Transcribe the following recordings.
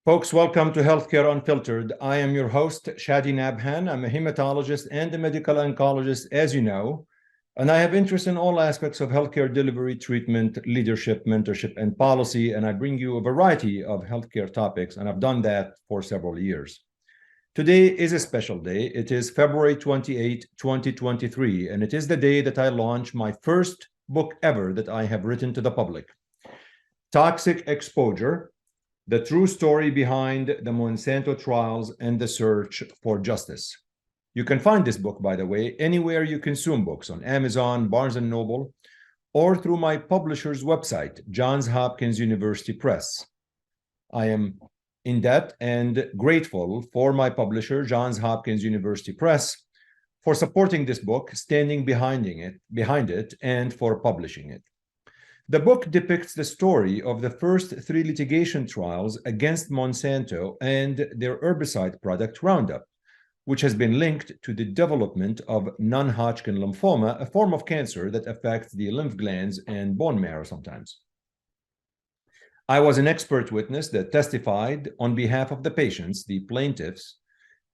Folks, welcome to Healthcare Unfiltered. I am your host, Shadi Nabhan. I'm a hematologist and a medical oncologist, as you know, and I have interest in all aspects of healthcare delivery, treatment, leadership, mentorship, and policy, and I bring you a variety of healthcare topics, and I've done that for several years. Today is a special day. It is February 28, 2023, and it is the day that I launch my first book ever that I have written to the public. Toxic Exposure: The True Story Behind the Monsanto Trials and the Search for Justice. You can find this book, by the way, anywhere you consume books, on Amazon, Barnes & Noble, or through my publisher's website, Johns Hopkins University Press. I am in debt and grateful for my publisher, Johns Hopkins University Press, for supporting this book, standing behind it, and for publishing it. The book depicts the story of the first 3 litigation trials against Monsanto and their herbicide product Roundup, which has been linked to the development of non-Hodgkin lymphoma, a form of cancer that affects the lymph glands and bone marrow sometimes. I was an expert witness that testified on behalf of the patients, the plaintiffs,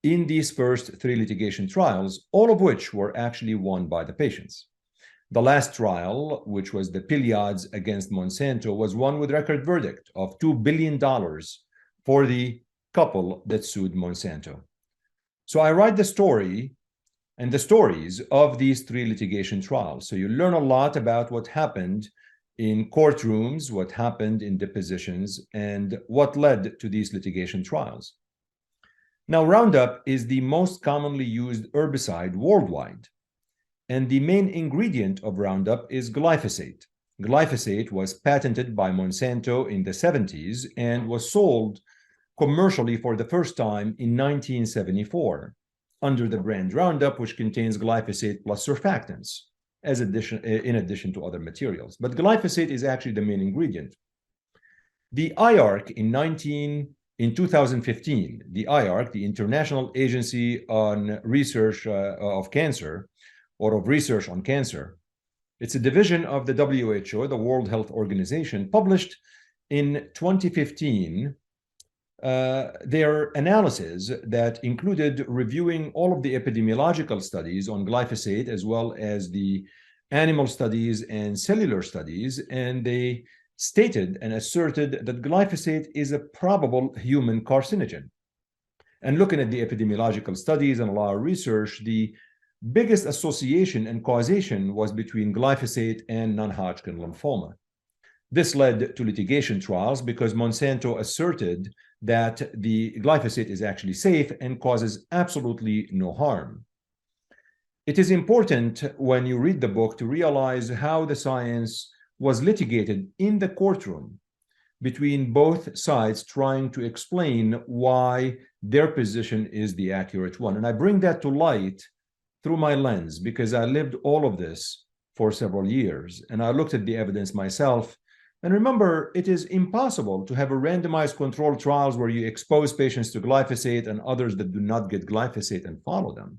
in these first 3 litigation trials, all of which were actually won by the patients. The last trial, which was the Piliades against Monsanto, was won with record verdict of $2 billion for the couple that sued Monsanto. So I write the story and the stories of these 3 litigation trials. So you learn a lot about what happened in courtrooms, what happened in depositions, and what led to these litigation trials. Now, Roundup is the most commonly used herbicide worldwide. And the main ingredient of Roundup is glyphosate. Glyphosate was patented by Monsanto in the 70s and was sold commercially for the first time in 1974 under the brand Roundup, which contains glyphosate plus surfactants in addition to other materials. But glyphosate is actually the main ingredient. The IARC in 2015, the IARC, the International Agency on Research of Cancer, or of Research on Cancer. It's a division of the WHO, the World Health Organization, published in 2015 their analysis that included reviewing all of the epidemiological studies on glyphosate, as well as the animal studies and cellular studies, and they stated and asserted that glyphosate is a probable human carcinogen. And looking at the epidemiological studies and a lot of research, the biggest association and causation was between glyphosate and non-Hodgkin lymphoma. This led to litigation trials because Monsanto asserted that the glyphosate is actually safe and causes absolutely no harm. It is important when you read the book to realize how the science was litigated in the courtroom between both sides, trying to explain why their position is the accurate one. And I bring that to light through my lens, because I lived all of this for several years, and I looked at the evidence myself. And remember, it is impossible to have a randomized controlled trials where you expose patients to glyphosate and others that do not get glyphosate and follow them.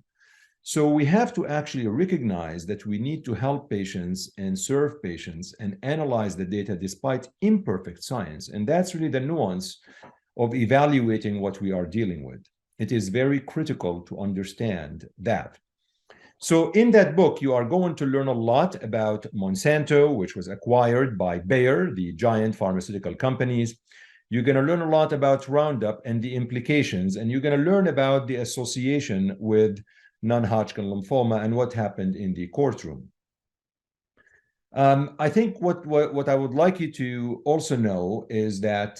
So we have to actually recognize that we need to help patients and serve patients and analyze the data despite imperfect science. And that's really the nuance of evaluating what we are dealing with. It is very critical to understand that. So in that book, you are going to learn a lot about Monsanto, which was acquired by Bayer, the giant pharmaceutical companies. You're going to learn a lot about Roundup and the implications, and you're going to learn about the association with non-Hodgkin lymphoma and what happened in the courtroom. I think what I would like you to also know is that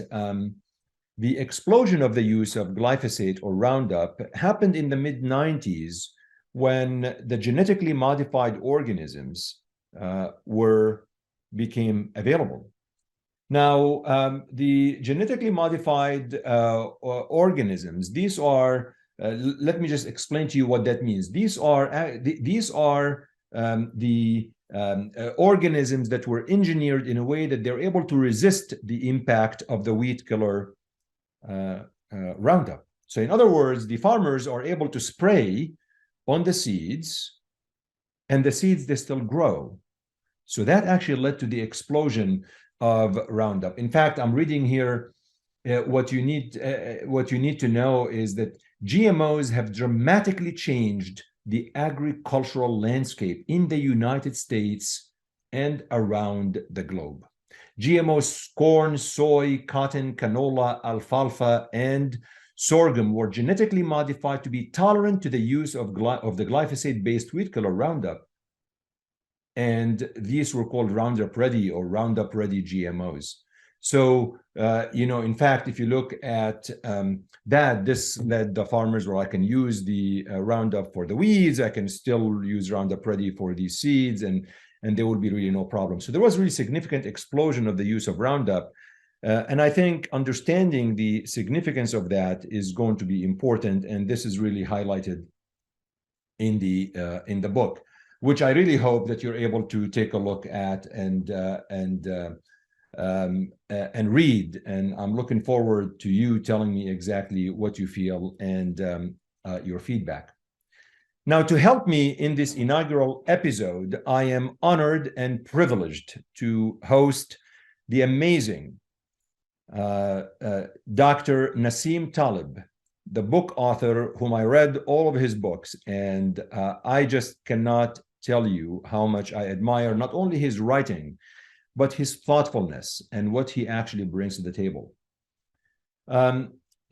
the explosion of the use of glyphosate or Roundup happened in the mid-90s, when the genetically modified organisms became available. Now, the genetically modified organisms, these are, let me just explain to you what that means. These are the organisms that were engineered in a way that they're able to resist the impact of the weed killer Roundup. So in other words, the farmers are able to spray on the seeds, and the seeds, they still grow. So that actually led to the explosion of Roundup. In fact, I'm reading here what you need to know is that GMOs have dramatically changed the agricultural landscape in the United States and around the globe. GMOs, corn, soy, cotton, canola, alfalfa, and sorghum were genetically modified to be tolerant to the use of the glyphosate-based weed killer Roundup. And these were called Roundup Ready or Roundup Ready GMOs. So, in fact, if you look at this led the farmers, well, I can use the Roundup for the weeds, I can still use Roundup Ready for these seeds, and there will be really no problem. So there was really significant explosion of the use of Roundup. And I think understanding the significance of that is going to be important. And this is really highlighted in the book, which I really hope that you're able to take a look at and read. And I'm looking forward to you telling me exactly what you feel and your feedback. Now, to help me in this inaugural episode, I am honored and privileged to host the amazing Dr. Nassim Taleb, the book author whom I read all of his books. And I just cannot tell you how much I admire not only his writing, but his thoughtfulness and what he actually brings to the table.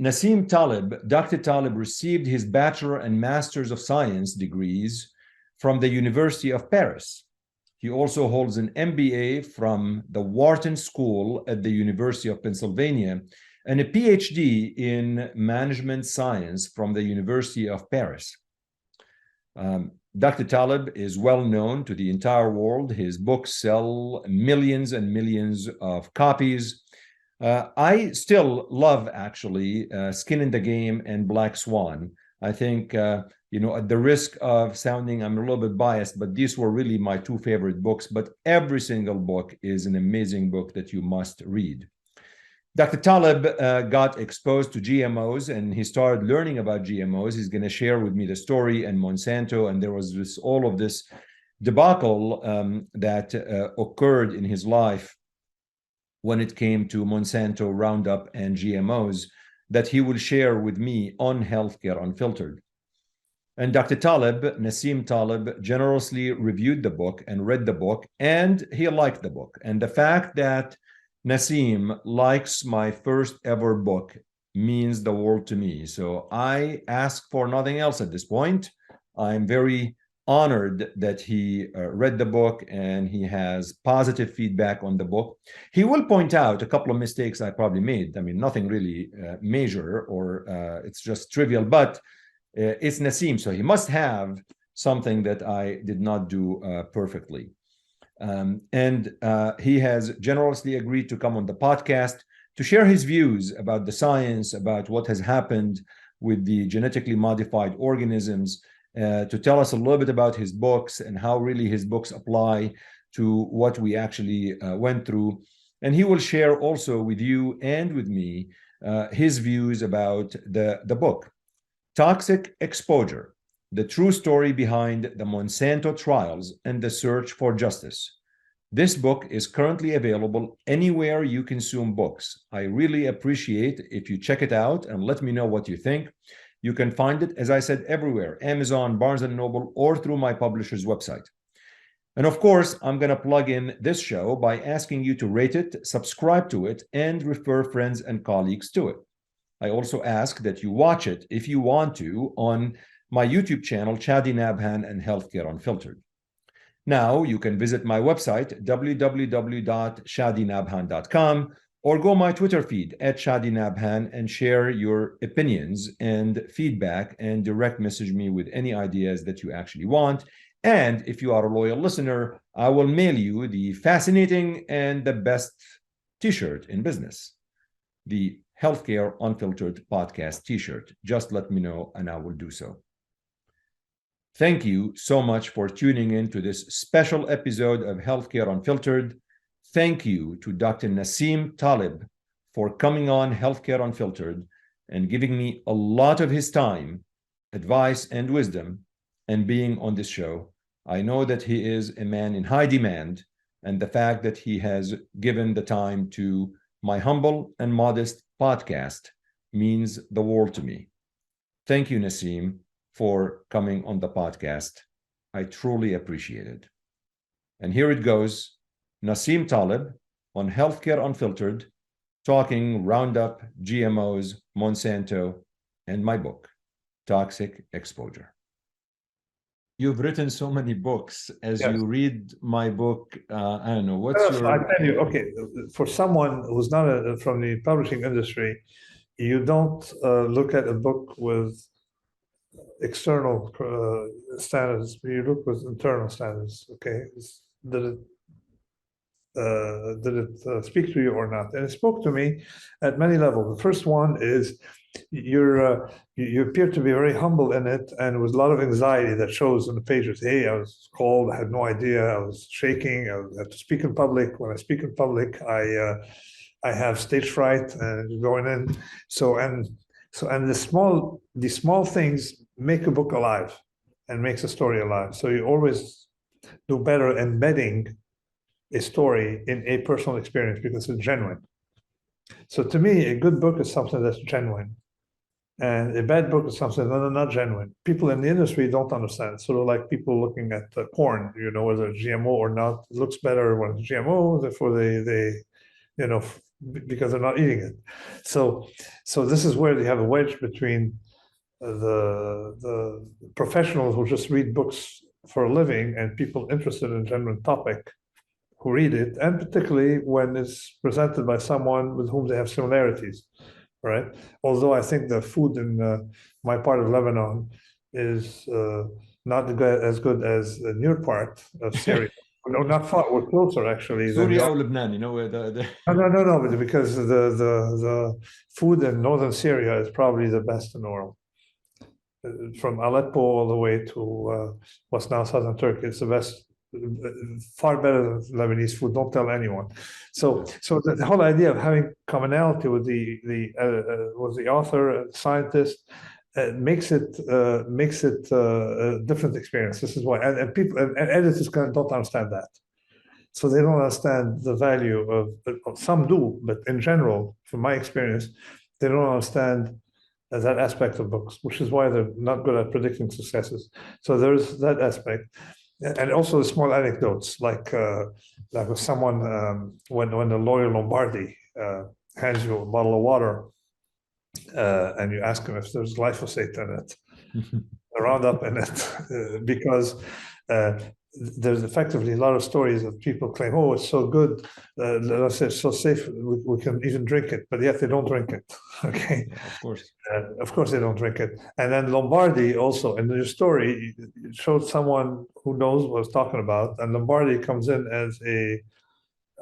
Nassim Taleb, Dr. Taleb received his Bachelor and Masters of Science degrees from the University of Paris. He also holds an MBA from the Wharton School at the University of Pennsylvania and a PhD in Management Science from the University of Paris. Dr. Taleb is well known to the entire world. His books sell millions and millions of copies. I still love, actually, Skin in the Game and Black Swan. I think, at the risk of sounding, I'm a little bit biased, but these were really my two favorite books. But every single book is an amazing book that you must read. Dr. Taleb got exposed to GMOs and he started learning about GMOs. He's going to share with me the story and Monsanto. And there was all of this debacle that occurred in his life when it came to Monsanto, Roundup, and GMOs that he will share with me on Healthcare Unfiltered. And Dr. Taleb, Nassim Taleb, generously reviewed the book and read the book, and he liked the book. And the fact that Nassim likes my first ever book means the world to me. So I ask for nothing else at this point. I'm very honored that he read the book and he has positive feedback on the book. He will point out a couple of mistakes I probably made. I mean, nothing really major or it's just trivial, but it's Nassim, so he must have something that I did not do perfectly. And he has generously agreed to come on the podcast to share his views about the science, about what has happened with the genetically modified organisms, to tell us a little bit about his books and how really his books apply to what we actually went through. And he will share also with you and with me his views about the book, Toxic Exposure, the true story behind the Monsanto Trials and the search for justice. This book is currently available anywhere you consume books. I really appreciate if you check it out and let me know what you think. You can find it, as I said, everywhere, Amazon, Barnes & Noble, or through my publisher's website. And of course, I'm going to plug in this show by asking you to rate it, subscribe to it, and refer friends and colleagues to it. I also ask that you watch it, if you want to, on my YouTube channel, Shadi Nabhan and Healthcare Unfiltered. Now, you can visit my website, www.shadinabhan.com, or go my Twitter feed @ShadiNabhan and share your opinions and feedback and direct message me with any ideas that you actually want. And if you are a loyal listener, I will mail you the fascinating and the best t-shirt in business, the Healthcare Unfiltered podcast t-shirt. Just let me know and I will do so. Thank you so much for tuning in to this special episode of Healthcare Unfiltered. Thank you to Dr. Nassim Taleb for coming on Healthcare Unfiltered and giving me a lot of his time, advice, and wisdom, and being on this show. I know that he is a man in high demand, and the fact that he has given the time to my humble and modest podcast means the world to me. Thank you, Nassim, for coming on the podcast. I truly appreciate it. And here it goes, Nassim Taleb on Healthcare Unfiltered, talking Roundup, GMOs, Monsanto, and my book, Toxic Exposure. You've written so many books. As you read my book, I don't know, what's your... I tell you, okay, for someone who's not from the publishing industry, you don't look at a book with external standards, you look with internal standards, okay? Did it speak to you or not? And it spoke to me at many levels. The first one is you appear to be very humble in it, and with a lot of anxiety that shows in the pages. Hey, I was called, I had no idea, I was shaking, I had to speak in public. When I speak in public, I have stage fright and going in. And the small things make a book alive and makes a story alive. So you always do better embedding a story in a personal experience because it's genuine. So to me, a good book is something that's genuine, and a bad book is something that's not genuine. People in the industry don't understand. It's sort of like people looking at corn, whether it's GMO or not. It looks better when it's GMO, therefore they because they're not eating it. So this is where they have a wedge between the professionals who just read books for a living and people interested in a genuine topic who read it, and particularly when it's presented by someone with whom they have similarities, right? Although I think the food in my part of Lebanon is not as good as the near part of Syria. No, not far. We're closer actually. Syria or Lebanon, where the... No, but because the food in northern Syria is probably the best in the world. From Aleppo all the way to what's now southern Turkey, it's the best. Far better than Lebanese food. Don't tell anyone. So the whole idea of having commonality with the author, scientist, makes it a different experience. This is why, and people and editors don't understand that. So they don't understand the value of some do, but in general, from my experience, they don't understand that aspect of books, which is why they're not good at predicting successes. So there's that aspect. And also the small anecdotes, like with someone when the lawyer Lombardi hands you a bottle of water and you ask him if there's glyphosate in it, a Roundup in it, because there's effectively a lot of stories of people claim, oh, it's so good, let's say it's so safe, we can even drink it, but yet they don't drink it. Okay, yeah, of course they don't drink it. And then Lombardi also in your story showed someone who knows what it's talking about, and Lombardi comes in as a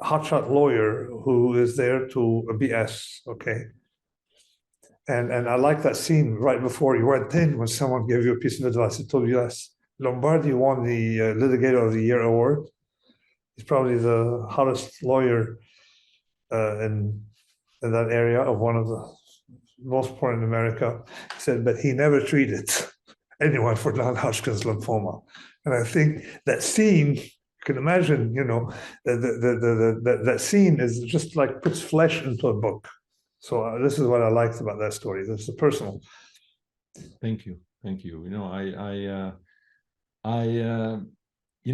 hotshot lawyer who is there to BS. Okay, and I like that scene right before you went in when someone gave you a piece of advice. He told you, yes, Lombardi won the Litigator of the Year award. He's probably the hottest lawyer in that area of one of the most important in America. He said, but he never treated anyone for non-Hodgkin's lymphoma. And I think that scene, you can imagine, that scene is just like puts flesh into a book. So this is what I liked about that story. That's the personal. Thank you.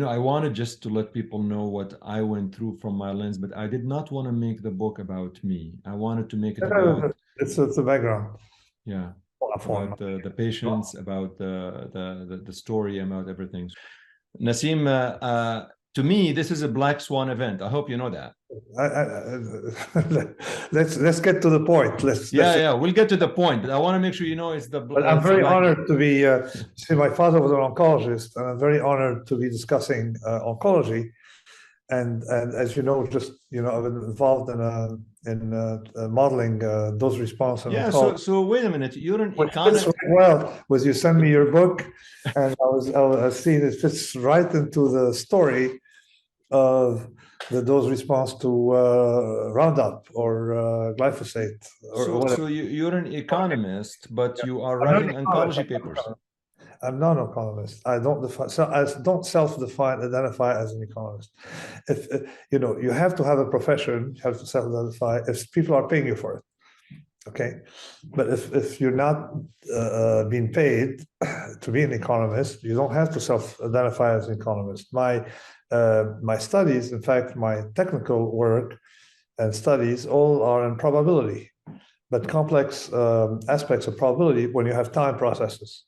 I wanted just to let people know what I went through from my lens, but I did not want to make the book about me. I wanted to make it about... It's the background. Yeah, about the patients, about the story, about everything. Nassim, to me, this is a Black Swan event. I hope you know that. Let's get to the point. We'll get to the point, but I want to make sure you know it's the... But I'm very honored to be, see, my father was an oncologist, and I'm very honored to be discussing oncology. And as you know, I've been involved in modeling dose response. And so wait a minute, you're an economist. Well, was you send me your book, and I was seeing it fits right into the story of the dose response to Roundup or glyphosate. So you're an economist, but you are writing oncology papers. I'm not an economist. I don't self-identify as an economist. If you have to have a profession, you have to self-identify if people are paying you for it. Okay, but if you're not being paid to be an economist, you don't have to self-identify as an economist. My studies, in fact, my technical work and studies, all are in probability, but complex aspects of probability when you have time processes.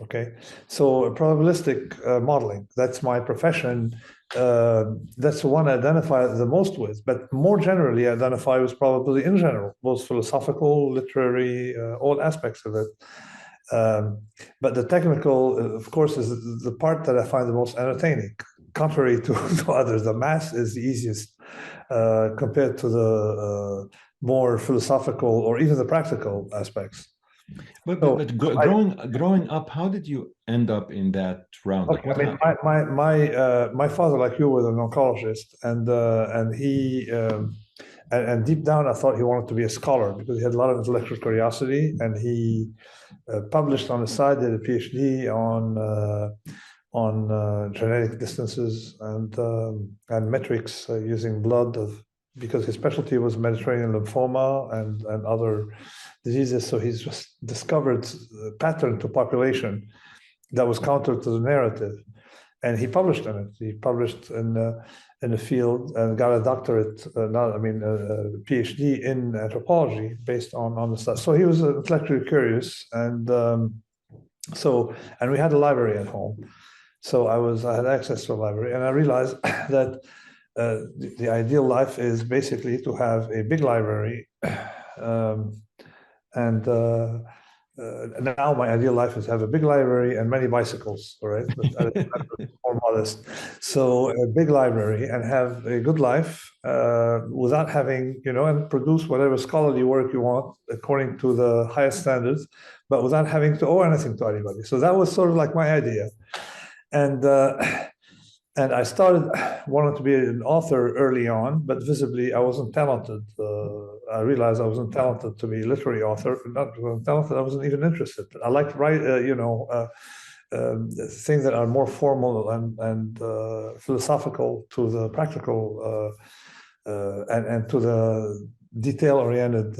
Okay, so probabilistic modeling, that's my profession. That's the one I identify the most with, but more generally, I identify with probability in general, both philosophical, literary, all aspects of it. But the technical, of course, is the part that I find the most entertaining. Contrary to others, the math is the easiest compared to the more philosophical or even the practical aspects. But growing up, how did you end up in that Roundup? Okay, I mean, my father, like you, was an oncologist, and he and deep down, I thought he wanted to be a scholar because he had a lot of intellectual curiosity, and he published on the side, did a PhD on genetic distances and metrics using blood because his specialty was Mediterranean lymphoma and other diseases. So he's just discovered a pattern to population that was counter to the narrative, and he published in it. He published in the field and got a doctorate, a PhD in anthropology based on the stuff. So he was intellectually curious, and we had a library at home. So I had access to a library, and I realized that the ideal life is basically to have a big library, now my ideal life is to have a big library and many bicycles, all right? But more modest. So a big library and have a good life without having, and produce whatever scholarly work you want according to the highest standards, but without having to owe anything to anybody. So that was sort of like my idea. And I started wanting to be an author early on, but visibly I wasn't talented. I realized I wasn't talented to be a literary author. Not talented, I wasn't even interested. I like to write, things that are more formal and philosophical to the practical and to the detail-oriented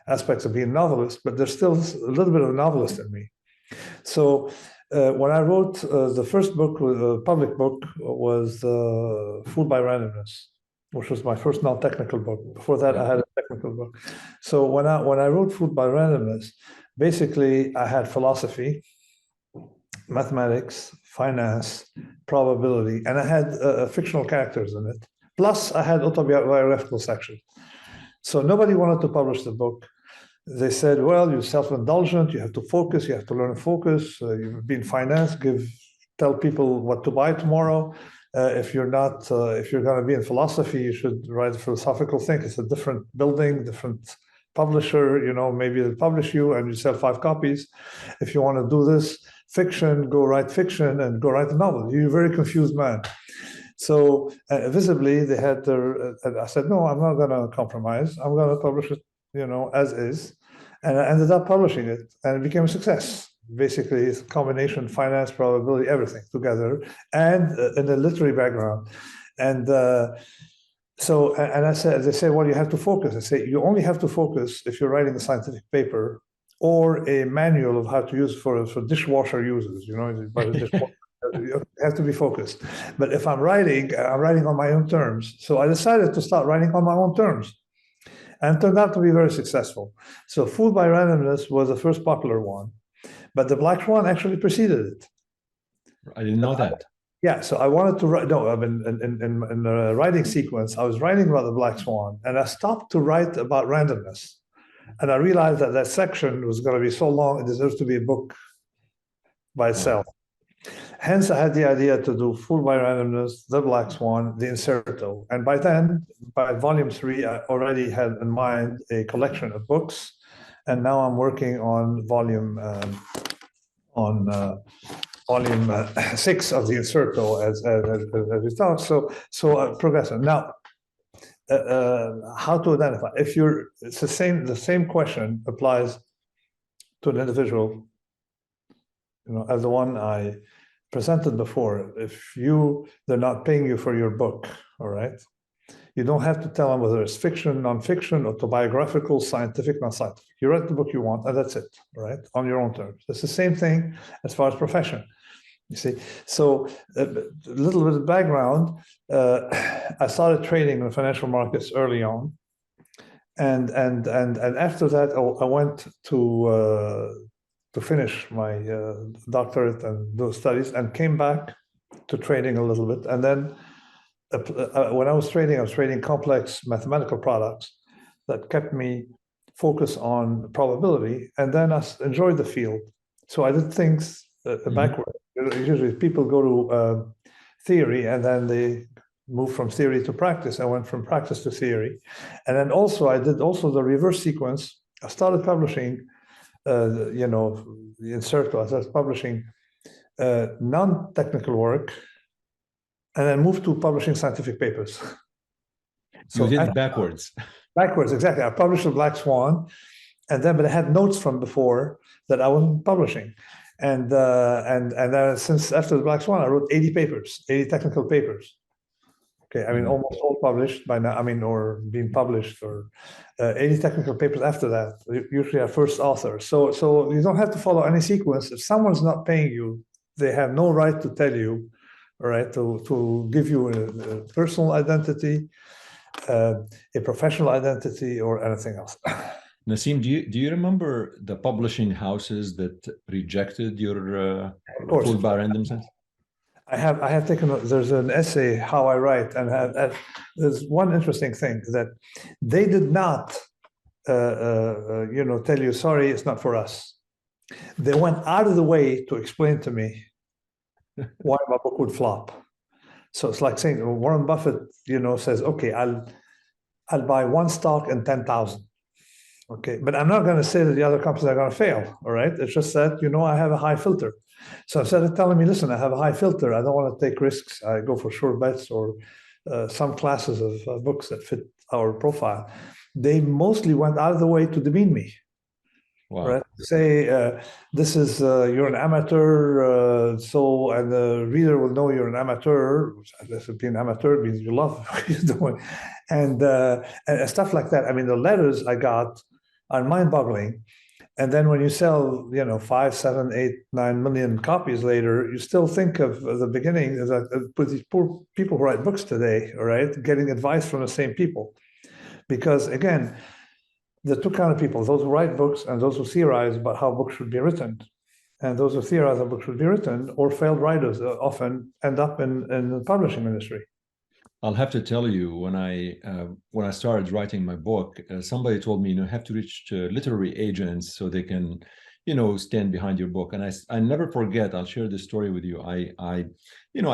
aspects of being a novelist, but there's still a little bit of a novelist in me. So when I wrote the first book, public book, was Fooled by Randomness, which was my first non-technical book. Before that, I had a technical book. So when I wrote Fooled by Randomness, basically I had philosophy, mathematics, finance, probability, and I had fictional characters in it. Plus, I had autobiographical section. So nobody wanted to publish the book. They said, well, you're self-indulgent, you have to focus, you have to learn to focus, you've been finance, tell people what to buy tomorrow. If you're going to be in philosophy, you should write a philosophical thing. It's a different building, different publisher, maybe they'll publish you and you sell 5 copies. If you want to do this fiction, go write fiction and go write a novel. You're a very confused man. So visibly they had I said, no, I'm not going to compromise. I'm going to publish it, as is. And I ended up publishing it, and it became a success. Basically, it's a combination, finance, probability, everything together, and in a literary background. And I said, they say, well, you have to focus. I say, you only have to focus if you're writing a scientific paper or a manual of how to use for dishwasher users. You have to be focused. But if I'm writing on my own terms. So I decided to start writing on my own terms, and turned out to be very successful. So Fooled by Randomness was the first popular one, but the Black Swan actually preceded it. I didn't know that. Yeah, so I wanted to write, in the writing sequence, I was writing about the Black Swan, and I stopped to write about randomness. And I realized that section was going to be so long, it deserves to be a book by itself. Hence, I had the idea to do Fooled by Randomness, The Black Swan, The Inserto. And by then, by volume 3, I already had in mind a collection of books. And now I'm working on volume 6 of The Inserto as we thought. So progressive. Now, how to identify? It's the same question applies to an individual, as the one I presented before. If they're not paying you for your book, all right, You don't have to tell them whether it's fiction, nonfiction, autobiographical, scientific, non-scientific. You write the book you want, and that's it, right? On your own terms. It's the same thing as far as profession. You see, so a little bit of background. I started trading in the financial markets early on, and after that, I went to finish my doctorate and those studies, and came back to trading a little bit. And then when I was trading complex mathematical products that kept me focused on probability. And then I enjoyed the field, so I did things backward. Usually people go to theory and then they move from theory to practice. I went from practice to theory. And then also I did also the reverse sequence. I started publishing, in circle, I started publishing non-technical work, and then moved to publishing scientific papers. So you did it backwards. Backwards, exactly. I published the Black Swan, and then but I had notes from before that I wasn't publishing. And since after the Black Swan, I wrote 80 papers, 80 technical papers. Okay, I mean, almost all published by now, or being published, or 80 technical papers after that, usually a first author. So you don't have to follow any sequence. If someone's not paying you, they have no right to tell you, all right, to give you a personal identity, a professional identity, or anything else. Nassim, do you remember the publishing houses that rejected your food by random sense? I have taken. There's an essay, How I Write, and there's one interesting thing that they did not, tell you, sorry, it's not for us. They went out of the way to explain to me why my book would flop. So it's like saying Warren Buffett, says, okay, I'll buy one stock and 10,000. Okay, but I'm not going to say that the other companies are going to fail. All right, it's just that I have a high filter. So instead of telling me, listen, I have a high filter, I don't want to take risks, I go for sure bets or some classes of books that fit our profile. They mostly went out of the way to demean me. Wow. Right? Say, this is, you're an amateur, and the reader will know you're an amateur. This would be an amateur means you love what you're doing. And stuff like that. I mean, the letters I got are mind-boggling. And then when you sell, 5, 7, 8, 9 million copies later, you still think of the beginning with these poor people who write books today, all right, getting advice from the same people. Because again, the two kind of people, those who write books and those who theorize about how books should be written. And those who theorize how books should be written, or failed writers, often end up in the publishing industry. I'll have to tell you, when I started writing my book, somebody told me, you have to reach literary agents so they can, stand behind your book. And I never forget. I'll share this story with you. I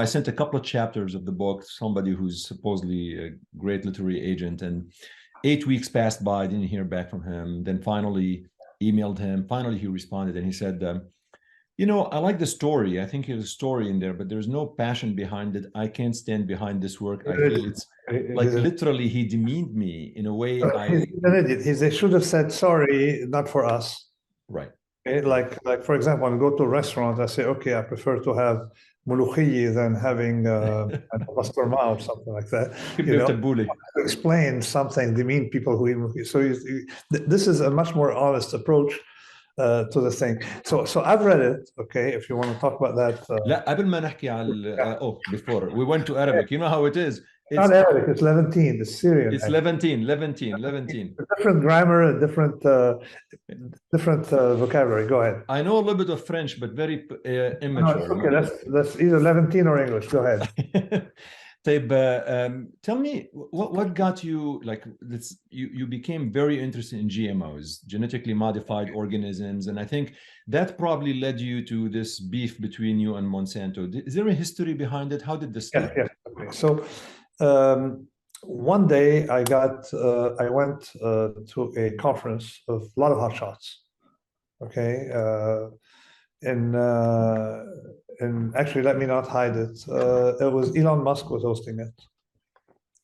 sent a couple of chapters of the book to somebody who's supposedly a great literary agent, and 8 weeks passed by. I didn't hear back from him. Then finally emailed him. Finally, he responded, and he said, I like the story. I think there's a story in there, but there's no passion behind it. I can't stand behind this work. I feel it's like literally he demeaned me in a way. He's an idiot. They should have said, sorry, not for us. Right. Okay? Like for example, when I go to a restaurant, I say, okay, I prefer to have mulukhiyyi than having basturma or something like that. To explain something, demean people who eat. So this is a much more honest approach to the thing. So I've read it. Okay, if you want to talk about that. لا قبل ما نحكي على before we went to Arabic, you know how it is. It's not Arabic. It's Levantine. It's Syrian. It's Levantine. A different grammar, a different vocabulary. Go ahead. I know a little bit of French, but very immature. Okay, that's either Levantine or English. Go ahead. Tell me what got you you became very interested in GMOs, genetically modified organisms, and I think that probably led you to this beef between you and Monsanto. Is there a history behind it? How did this start? Yeah. Okay. So one day I went to a conference of a lot of hotshots. Okay, and actually, let me not hide it. It was Elon Musk was hosting it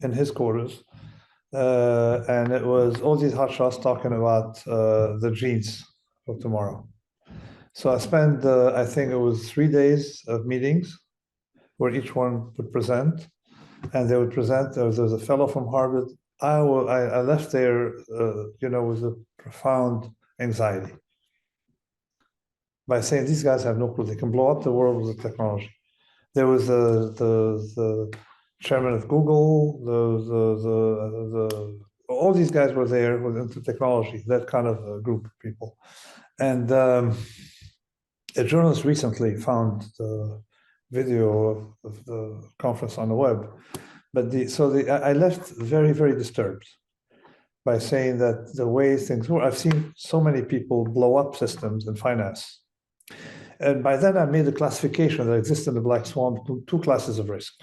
in his quarters, and it was all these hotshots talking about the genes of tomorrow. So I spent, I think it was 3 days of meetings where each one would present, and they would present. There was a fellow from Harvard. I left there, with a profound anxiety by saying these guys have no clue. They can blow up the world with the technology. There was the chairman of Google, all these guys were there into technology, that kind of group of people. And a journalist recently found the video of the conference on the web. But I left very, very disturbed by saying that the way things were, I've seen so many people blow up systems in finance. And by then I made a classification that exists in the Black Swan, two classes of risk.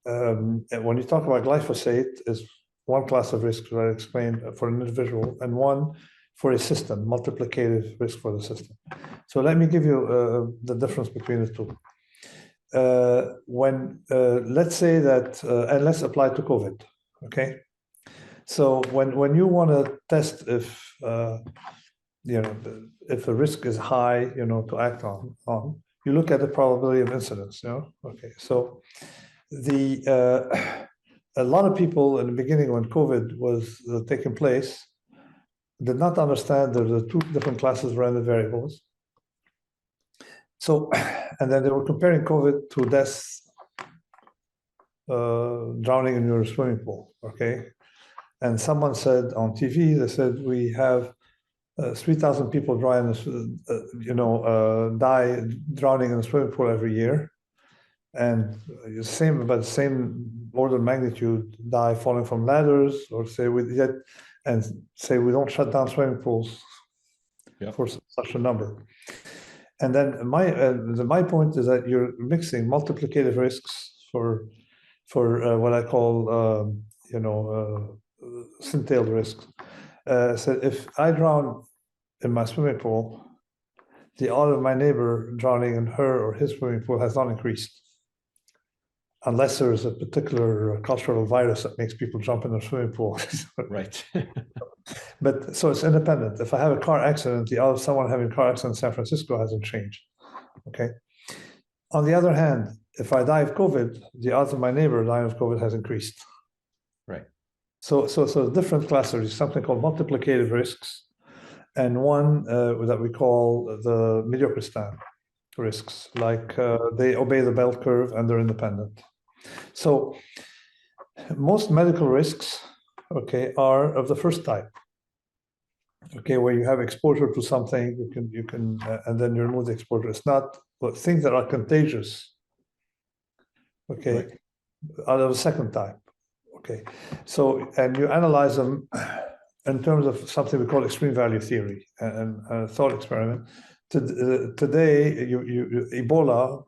And when you talk about glyphosate, is one class of risk that I explained for an individual, and one for a system, multiplicative risk for the system. So let me give you the difference between the two. Let's say that, and let's apply to COVID, okay? So when you want to test if if the risk is high, to act on, you look at the probability of incidence, Okay, so a lot of people in the beginning when COVID was taking place did not understand there were two different classes of random variables. So, and then they were comparing COVID to deaths drowning in your swimming pool, okay? And someone said on TV, they said, we have 3,000 people die drowning in a swimming pool every year. And about the same order of magnitude die falling from ladders, or say we don't shut down swimming pools for such a number. And then my point is that you're mixing multiplicative risks for what I call scintilled risks. So if I drown in my swimming pool, the odds of my neighbor drowning in her or his swimming pool has not increased, unless there's a particular cultural virus that makes people jump in their swimming pool. Right. But so it's independent. If I have a car accident, the odds of someone having a car accident in San Francisco hasn't changed. Okay. On the other hand, if I die of COVID, the odds of my neighbor dying of COVID has increased. Right. So different classes, something called multiplicative risks, and one that we call the mediocristan risks, like they obey the bell curve and they're independent. So most medical risks, okay, are of the first type. Okay, where you have exposure to something, you can and then you remove the exposure. It's not things that are contagious. Okay, right. Out of the second type. Okay, so and you analyze them in terms of something we call extreme value theory and a thought experiment. Today, Ebola,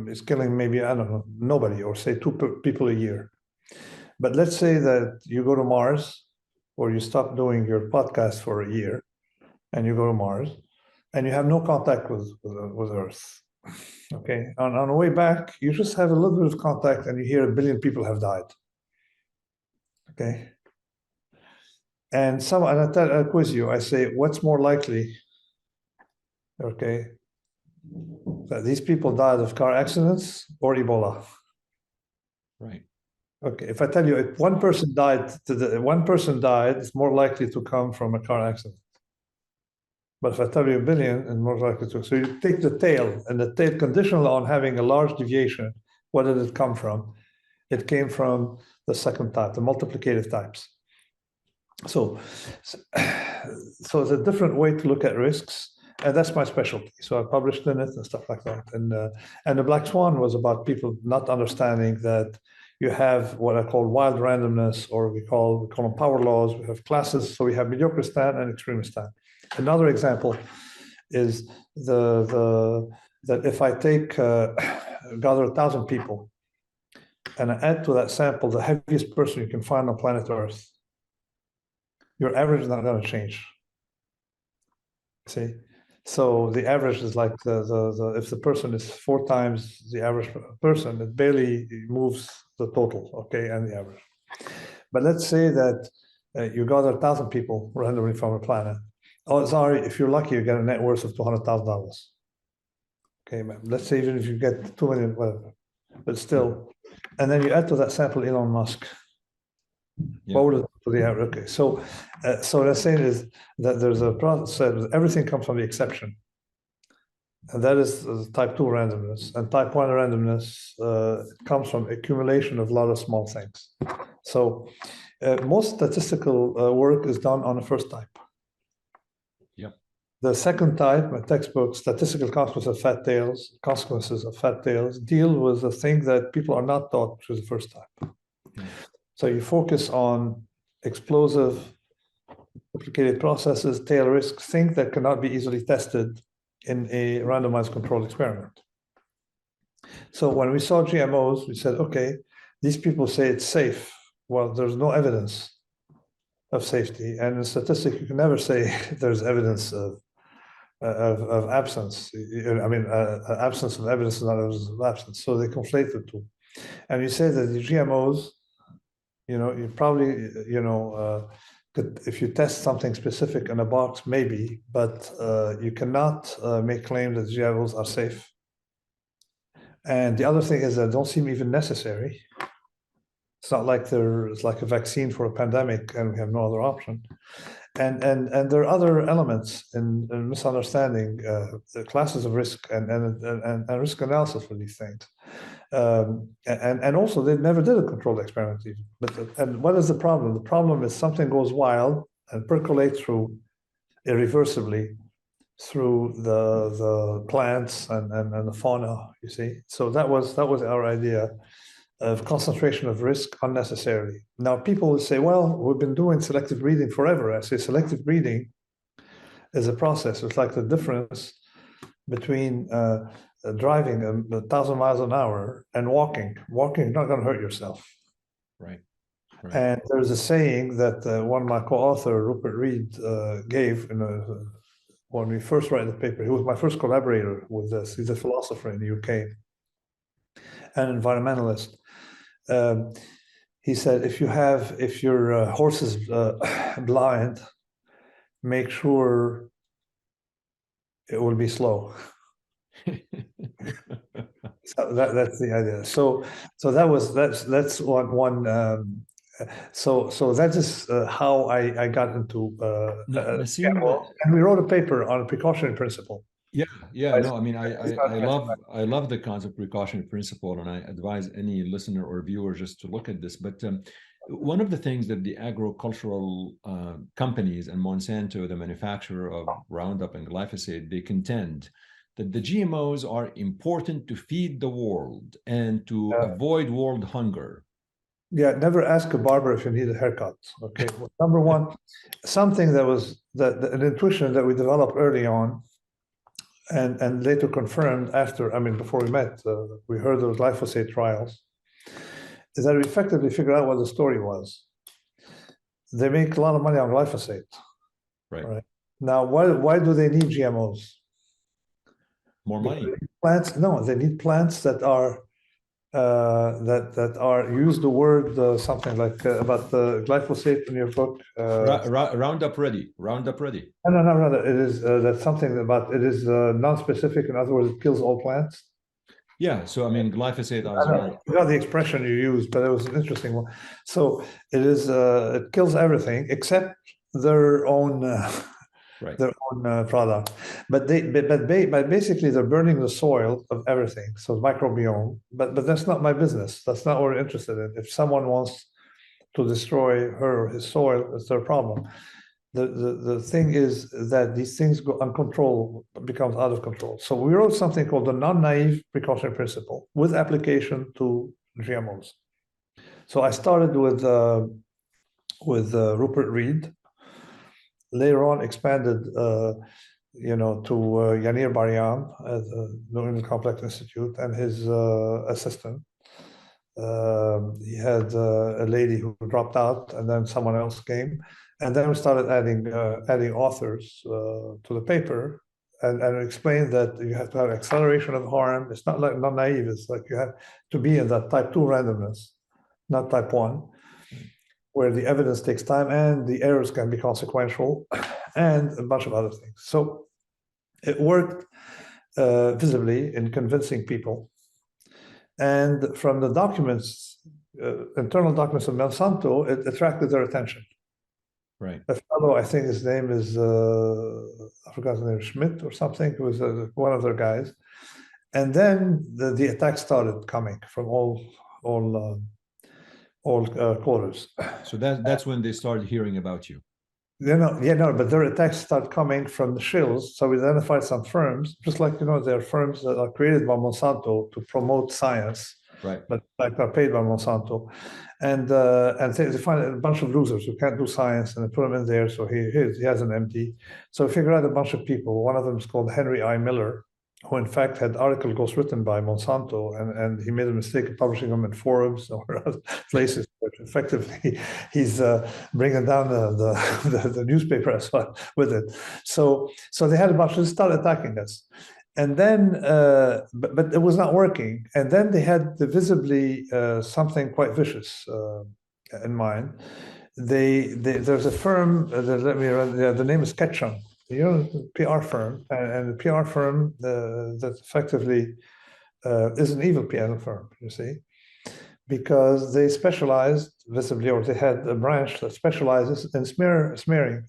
is killing maybe, I don't know, nobody, or say 2 people a year. But let's say that you go to Mars, or you stop doing your podcast for a year, and you go to Mars, and you have no contact with Earth. Okay, on the way back, you just have a little bit of contact, and you hear 1 billion people have died. Okay, and I quiz you. I say, what's more likely? Okay, that these people died of car accidents or Ebola. Right. Okay, if I tell you if one person died, it's more likely to come from a car accident. But if I tell you 1 billion, it's more likely to. So you take the tail, and the tail, conditional on having a large deviation, what did it come from? It came from the second type, the multiplicative types. So it's a different way to look at risks, and that's my specialty. So I published in it and stuff like that. And the Black Swan was about people not understanding that you have what I call wild randomness, or we call them power laws. We have classes, so we have mediocristan and extremistan. Another example is that if I gather 1,000 people and I add to that sample the heaviest person you can find on planet Earth, your average is not going to change. See, so the average is like if the person is 4 times the average person, it barely moves the total, okay, and the average. But let's say that you gather 1,000 people randomly from a planet. Oh, sorry, if you're lucky, you get a net worth of $200,000. Okay, let's say even if you get 2 million, whatever, but still, and then you add to that sample Elon Musk. Yeah. What would it do to the average? Okay, so what I'm saying is that there's a process that everything comes from the exception, and that is type 2 randomness. And type 1 randomness comes from accumulation of a lot of small things. So most statistical work is done on the first type. Yep. The second type, my textbook, statistical consequences of fat tails, deal with the thing that people are not taught, which is the first type. Yeah. So you focus on explosive, complicated processes, tail risks, things that cannot be easily tested in a randomized controlled experiment. So when we saw GMOs, we said, okay, these people say it's safe. Well, there's no evidence of safety. And in statistics, you can never say there's evidence of absence. I mean, absence of evidence is not evidence of absence. So they conflate the two. And you say that the GMOs, you probably, if you test something specific in a box, maybe, but you cannot make claim that GMOs are safe. And the other thing is that don't seem even necessary. It's not like there's like a vaccine for a pandemic and we have no other option. And there are other elements in misunderstanding the classes of risk and risk analysis for these things. And also they never did a controlled experiment even. And what is the problem? The problem is something goes wild and percolates through irreversibly through the plants and the fauna, you see. So that was our idea of concentration of risk unnecessarily. Now people will say, well, we've been doing selective breeding forever. I say selective breeding is a process. It's like the difference between driving 1,000 miles an hour and walking. Walking, you're not going to hurt yourself. Right. And there's a saying that one of my co-author, Rupert Reed, gave when we first wrote the paper. He was my first collaborator with this. He's a philosopher in the UK, an environmentalist. He said, if your horse is blind, make sure it will be slow. So that's the idea. So that's one. So that is how I got into Nassim, and we wrote a paper on a precautionary principle. Yeah, no, I mean, I love the concept of precautionary principle, and I advise any listener or viewer just to look at this. But one of the things that the agricultural companies and Monsanto, the manufacturer of Roundup and glyphosate, they contend that the GMOs are important to feed the world and to avoid world hunger. Yeah, never ask a barber if you need a haircut. Okay, well, number one, something that was an intuition that we developed early on, and later confirmed after. I mean, before we met, we heard those glyphosate trials. Is that we effectively figured out what the story was. They make a lot of money on glyphosate. Right. Now, why do they need GMOs? More money. Plants? No, they need plants that are that are use the word something like about the glyphosate in your book. Roundup ready. Roundup ready. No. It is that's something about it is non-specific. In other words, it kills all plants. Yeah. So I mean, glyphosate. I forgot the expression you used, but it was an interesting one. So it is it kills everything except their own. Their own product, but basically they're burning the soil of everything, so microbiome. But that's not my business. That's not what we're interested in. If someone wants to destroy her or his soil, it's their problem. The thing is that these things go uncontrolled, becomes out of control. So we wrote something called the non-naive precautionary principle with application to GMOs. So I started with Rupert Reed. Later on, expanded, to Yanir Baryam at the New England Complex Institute and his assistant. He had a lady who dropped out, and then someone else came, and then we started adding authors to the paper, and explained that you have to have acceleration of harm. It's not naive. It's like you have to be in that type 2 randomness, not type 1. Where the evidence takes time and the errors can be consequential, and a bunch of other things. So it worked visibly in convincing people. And from the documents, internal documents of Monsanto, it attracted their attention. Right. A fellow, I think his name is, I forgot his name, Schmidt or something, who was one of their guys. And then the attacks started coming from all quarters. So that's when they started hearing about you. But their attacks start coming from the shills. So we identified some firms, just like, there are firms that are created by Monsanto to promote science, right? But like are paid by Monsanto, and they find a bunch of losers who can't do science, and they put them in there. So he has an MD. So we figure out a bunch of people. One of them is called Henry I. Miller, who in fact had articles ghostwritten by Monsanto, and he made a mistake of publishing them in Forbes or other places. But effectively, he's bringing down the newspaper as well with it. So they had a bunch of start attacking us, and then but it was not working. And then they had visibly something quite vicious in mind. There's a firm. The name is Ketchum. PR firm, and the PR firm that effectively is an evil PR firm, you see, because they specialized visibly, or they had a branch that specializes in smearing.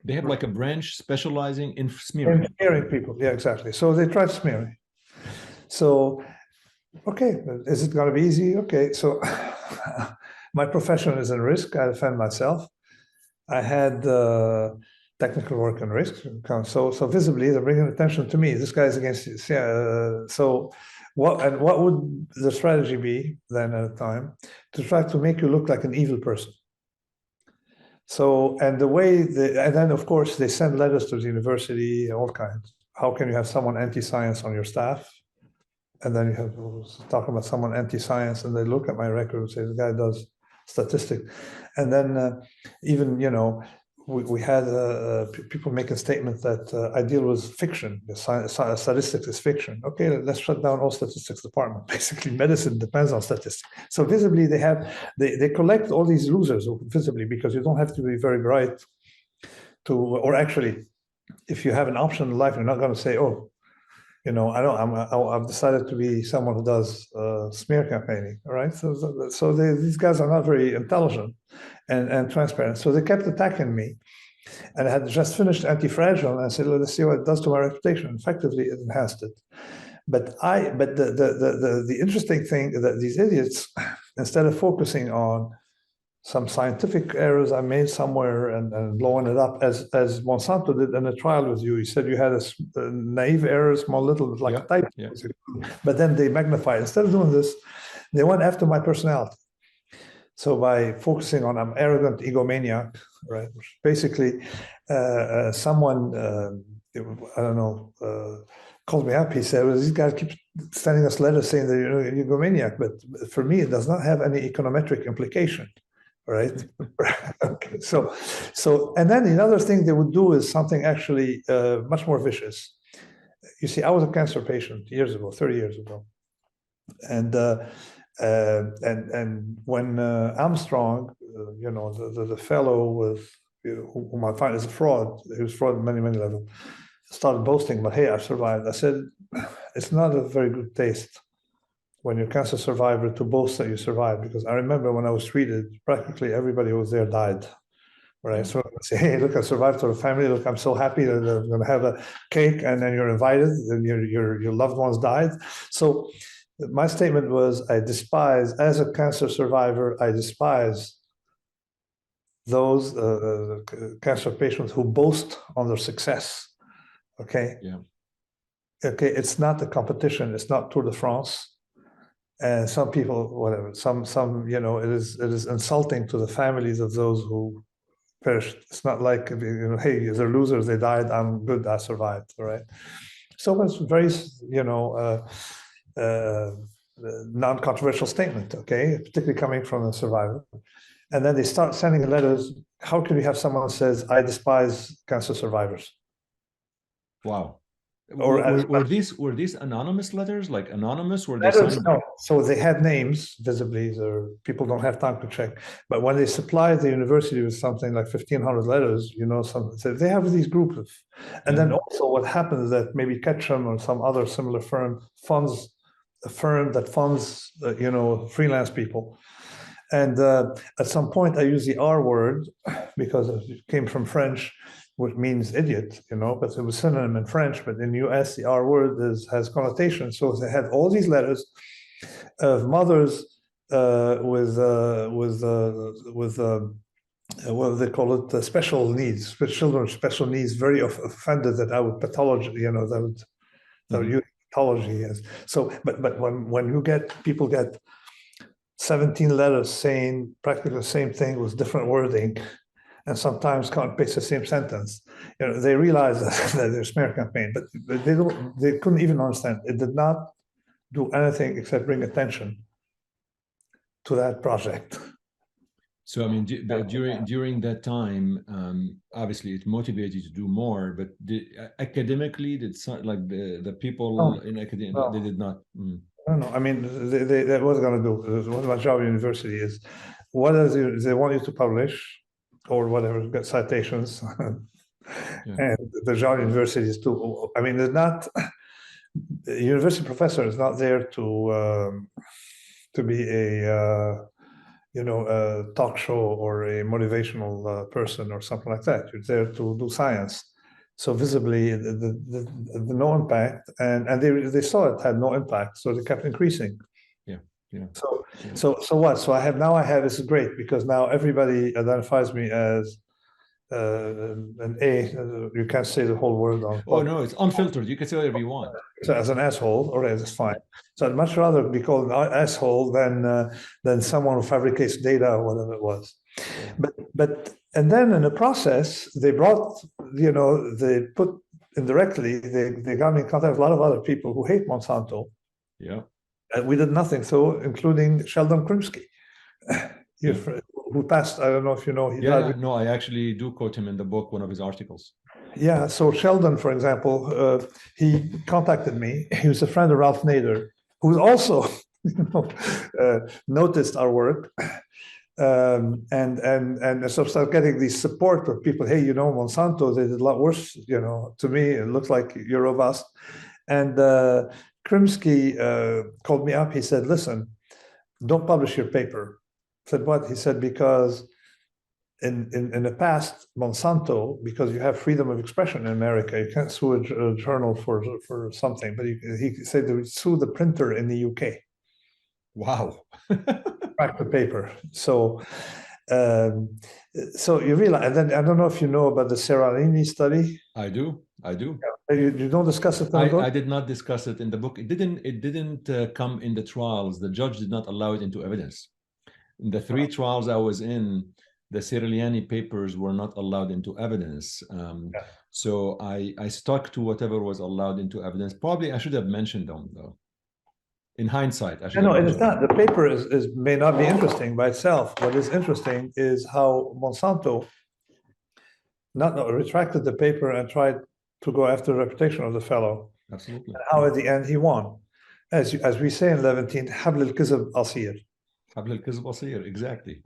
They have like a branch specializing in smearing. In smearing people, yeah, exactly. So they tried smearing. So, okay, is it going to be easy? Okay, so my profession is in risk. I defend myself. I had technical work and risk. So visibly, they're bringing attention to me. This guy's against you. So what would the strategy be then at the time to try to make you look like an evil person? So, and then of course they send letters to the university, all kinds. How can you have someone anti-science on your staff? And then you have talking about someone anti-science, and they look at my record and say, the guy does statistics. And then even, we had people make a statement that I deal with fiction. Statistics is fiction. Okay, let's shut down all statistics department. Basically, medicine depends on statistics. So visibly, they collect all these losers visibly, because you don't have to be very bright or actually, if you have an option in life, you're not going to say, oh, I've decided to be someone who does smear campaigning, all right? So these guys are not very intelligent and transparent. So they kept attacking me, and I had just finished Anti-Fragile, and I said, let's see what it does to my reputation. Effectively, it enhanced it. But the interesting thing is that these idiots, instead of focusing on some scientific errors I made somewhere and blowing it up, as Monsanto did in a trial with you. He said you had a naive error, small little, like a type. Yeah. But then they magnified. Instead of doing this, they went after my personality. So by focusing on I'm arrogant egomaniac, right? Which basically, someone, I don't know, called me up. He said, well, these guys keep sending us letters saying that you're an egomaniac. But for me, it does not have any econometric implication. Right. Okay. So, and then the other thing they would do is something actually much more vicious. You see, I was a cancer patient 30 years ago, and when Armstrong, the fellow with whom I find is a fraud, he was fraud at many levels, started boasting, but hey, I survived. I said, it's not a very good taste when you're a cancer survivor to boast that you survived, because I remember when I was treated, practically everybody who was there died. Right? So I say, hey, look, I survived to the family. Look, I'm so happy that I'm going to have a cake, and then you're invited, and your loved ones died. So my statement was, as a cancer survivor, I despise those cancer patients who boast on their success. Okay. Yeah. Okay. It's not a competition. It's not Tour de France. And some people, whatever, some, it is insulting to the families of those who perished. It's not like, hey, they're losers, they died, I'm good, I survived, all right? So it's a very, non-controversial statement, okay, particularly coming from a survivor. And then they start sending letters. How can we have someone who says, I despise cancer survivors? Wow. Were these anonymous letters, like anonymous? Were they signed? No. So they had names visibly. People don't have time to check. But when they supply the university with something like 1,500 letters, so they have these groups. And then also what happens is that maybe Ketchum or some other similar firm funds a firm that funds, freelance people. And at some point, I use the R word because it came from French, which means idiot, but it was synonym in French. But in the US, the R word has connotation. So they had all these letters of mothers with what do they call it? Special needs, children with special needs, very offended that I would pathology, that would use pathology as so. But when people get 17 letters saying practically the same thing with different wording, and sometimes can't paste the same sentence, they realize that there's smear campaign, but they couldn't even understand. It did not do anything except bring attention to that project. So I mean, during that time, obviously it motivated you to do more. But academically, did like the people in academia they did not? No. I mean, they what they're going to do. What my job at university is, they want you to publish, or whatever, get citations, and the job at university is to. I mean, they're not. The university professor is not there to be a talk show or a motivational person or something like that. You're there to do science. So visibly, the no impact, and they saw it had no impact, so they kept increasing. Yeah. So what? So I have this is great because now everybody identifies me as an A. You can't say the whole word on. Oh no, it's unfiltered. You can say whatever you want. So as an asshole, all right, that's fine. So I'd much rather be called an asshole than someone who fabricates data or whatever it was. And then in the process, they brought, they put indirectly, they got me in contact with a lot of other people who hate Monsanto. Yeah. And we did nothing, so including Sheldon Krimsky, who passed. I don't know if you know. No, I actually do quote him in the book, one of his articles. Yeah, so Sheldon, for example, he contacted me. He was a friend of Ralph Nader, who also noticed our work, and so started getting the support of people. Hey, Monsanto, they did a lot worse. To me, it looks like you're robust. And Krimsky called me up. He said, "Listen, don't publish your paper." I said, "What?" He said, "Because in the past, Monsanto, because you have freedom of expression in America, you can't sue a journal for something, but he said they would sue the printer in the UK." Wow. Crack the paper. So you realize, and then I don't know if you know about the Seralini study. I do. You don't discuss it in the book? I did not discuss it in the book. It didn't come in the trials. The judge did not allow it into evidence. In the 3 trials I was in, the Seralini papers were not allowed into evidence. So I stuck to whatever was allowed into evidence. Probably I should have mentioned them though. In hindsight, I should. No, it is not. The paper may not be interesting by itself. What is interesting is how Monsanto not retracted the paper and tried to go after the reputation of the fellow. Absolutely. And how at the end he won. As we say in Levantine, حبل الكذب قصير. حبل الكذب قصير, exactly.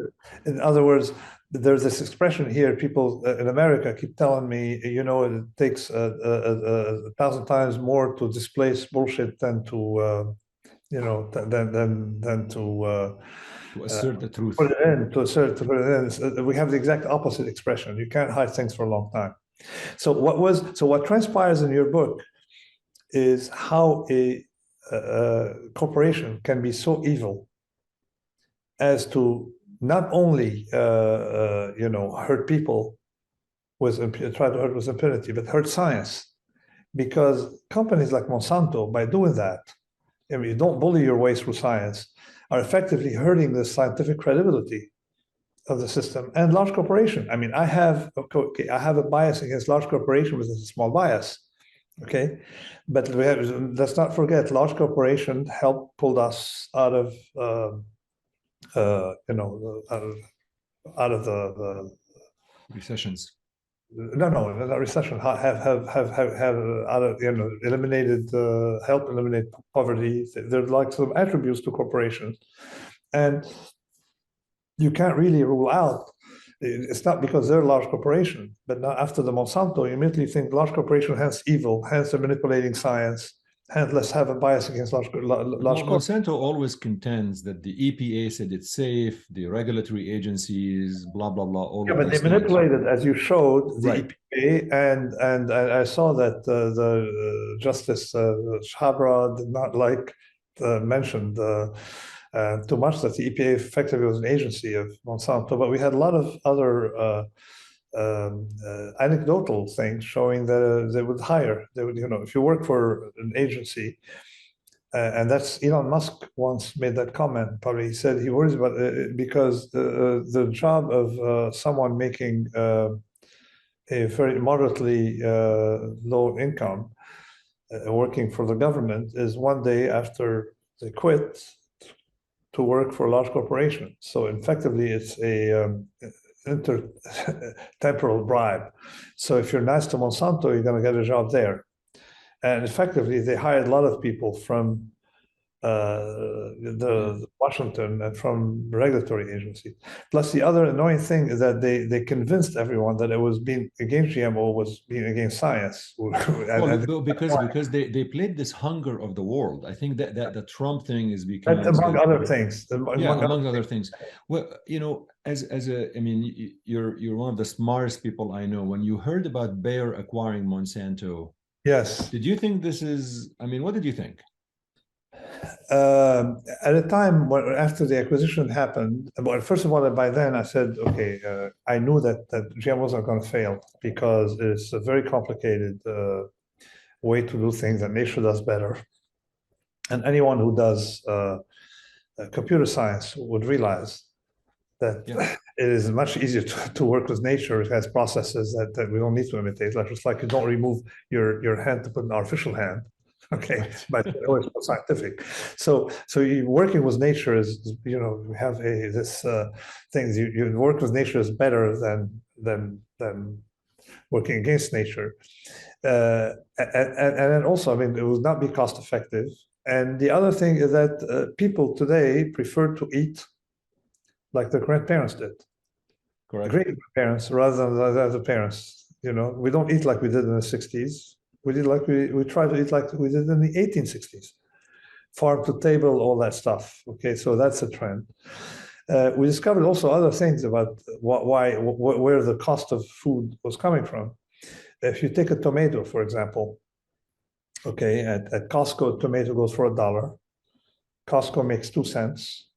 In other words, there's this expression here. People in America keep telling me, it takes 1,000 times more to displace bullshit than to than to assert the truth. Put it in. We have the exact opposite expression. You can't hide things for a long time. So what transpires in your book is how a corporation can be so evil as to not only hurt people try to hurt with impunity, but hurt science, because companies like Monsanto, by doing that, you don't bully your way through science, are effectively hurting the scientific credibility of the system and large corporation. I mean, I have a bias against large corporation with a small bias, okay? But let's not forget, large corporation helped pull us out of the recessions. No, not recession. Have out of, eliminated, help eliminate poverty. There are like some attributes to corporations, and you can't really rule out. It's not because they're a large corporation, but now after the Monsanto, you immediately think large corporation hence evil, hence they're manipulating science, and let's have a bias against large corp. Monsanto always contends that the EPA said it's safe, the regulatory agencies, blah, blah, blah, all Yeah, of but they these things. manipulated, as you showed, the Right. EPA, and I saw that the Justice Schabra did not like mentioned too much that the EPA effectively was an agency of Monsanto, but we had a lot of other anecdotal things showing that they would hire. They would, if you work for an agency, and that's Elon Musk once made that comment. Probably he said he worries about because the job of someone making a very moderately low income working for the government is one day after they quit to work for a large corporation. So effectively, it's a intertemporal bribe. So if you're nice to Monsanto, you're going to get a job there. And effectively, they hired a lot of people from the Washington and from regulatory agencies. Plus, the other annoying thing is that they convinced everyone that it was being against GMO was being against science. because they played this hunger of the world. I think that the Trump thing is becoming among other things. Among other things. Well, I mean, you're one of the smartest people I know. When you heard about Bayer acquiring Monsanto, yes, did you think this is? I mean, what did you think? At a time when after the acquisition happened, well, first of all, by then I said, okay, I knew that GMOs are going to fail because it's a very complicated way to do things that nature does better. And anyone who does computer science would realize that it is much easier to work with nature. It has processes that we don't need to imitate. Like it's like you don't remove your hand to put an artificial hand. Okay, but it's always scientific. So you working with nature is, we have this things you work with nature is better than working against nature, and then also, I mean, it would not be cost effective. And the other thing is that people today prefer to eat like their grandparents did, correct? Great grandparents rather than the parents. We don't eat like we did in the '60s. We did like we try to eat like we did in the 1860s, farm to table, all that stuff. Okay, so that's a trend. We discovered also other things about where the cost of food was coming from. If you take a tomato, for example, okay, at Costco, tomato goes for $1. Costco makes 2 cents.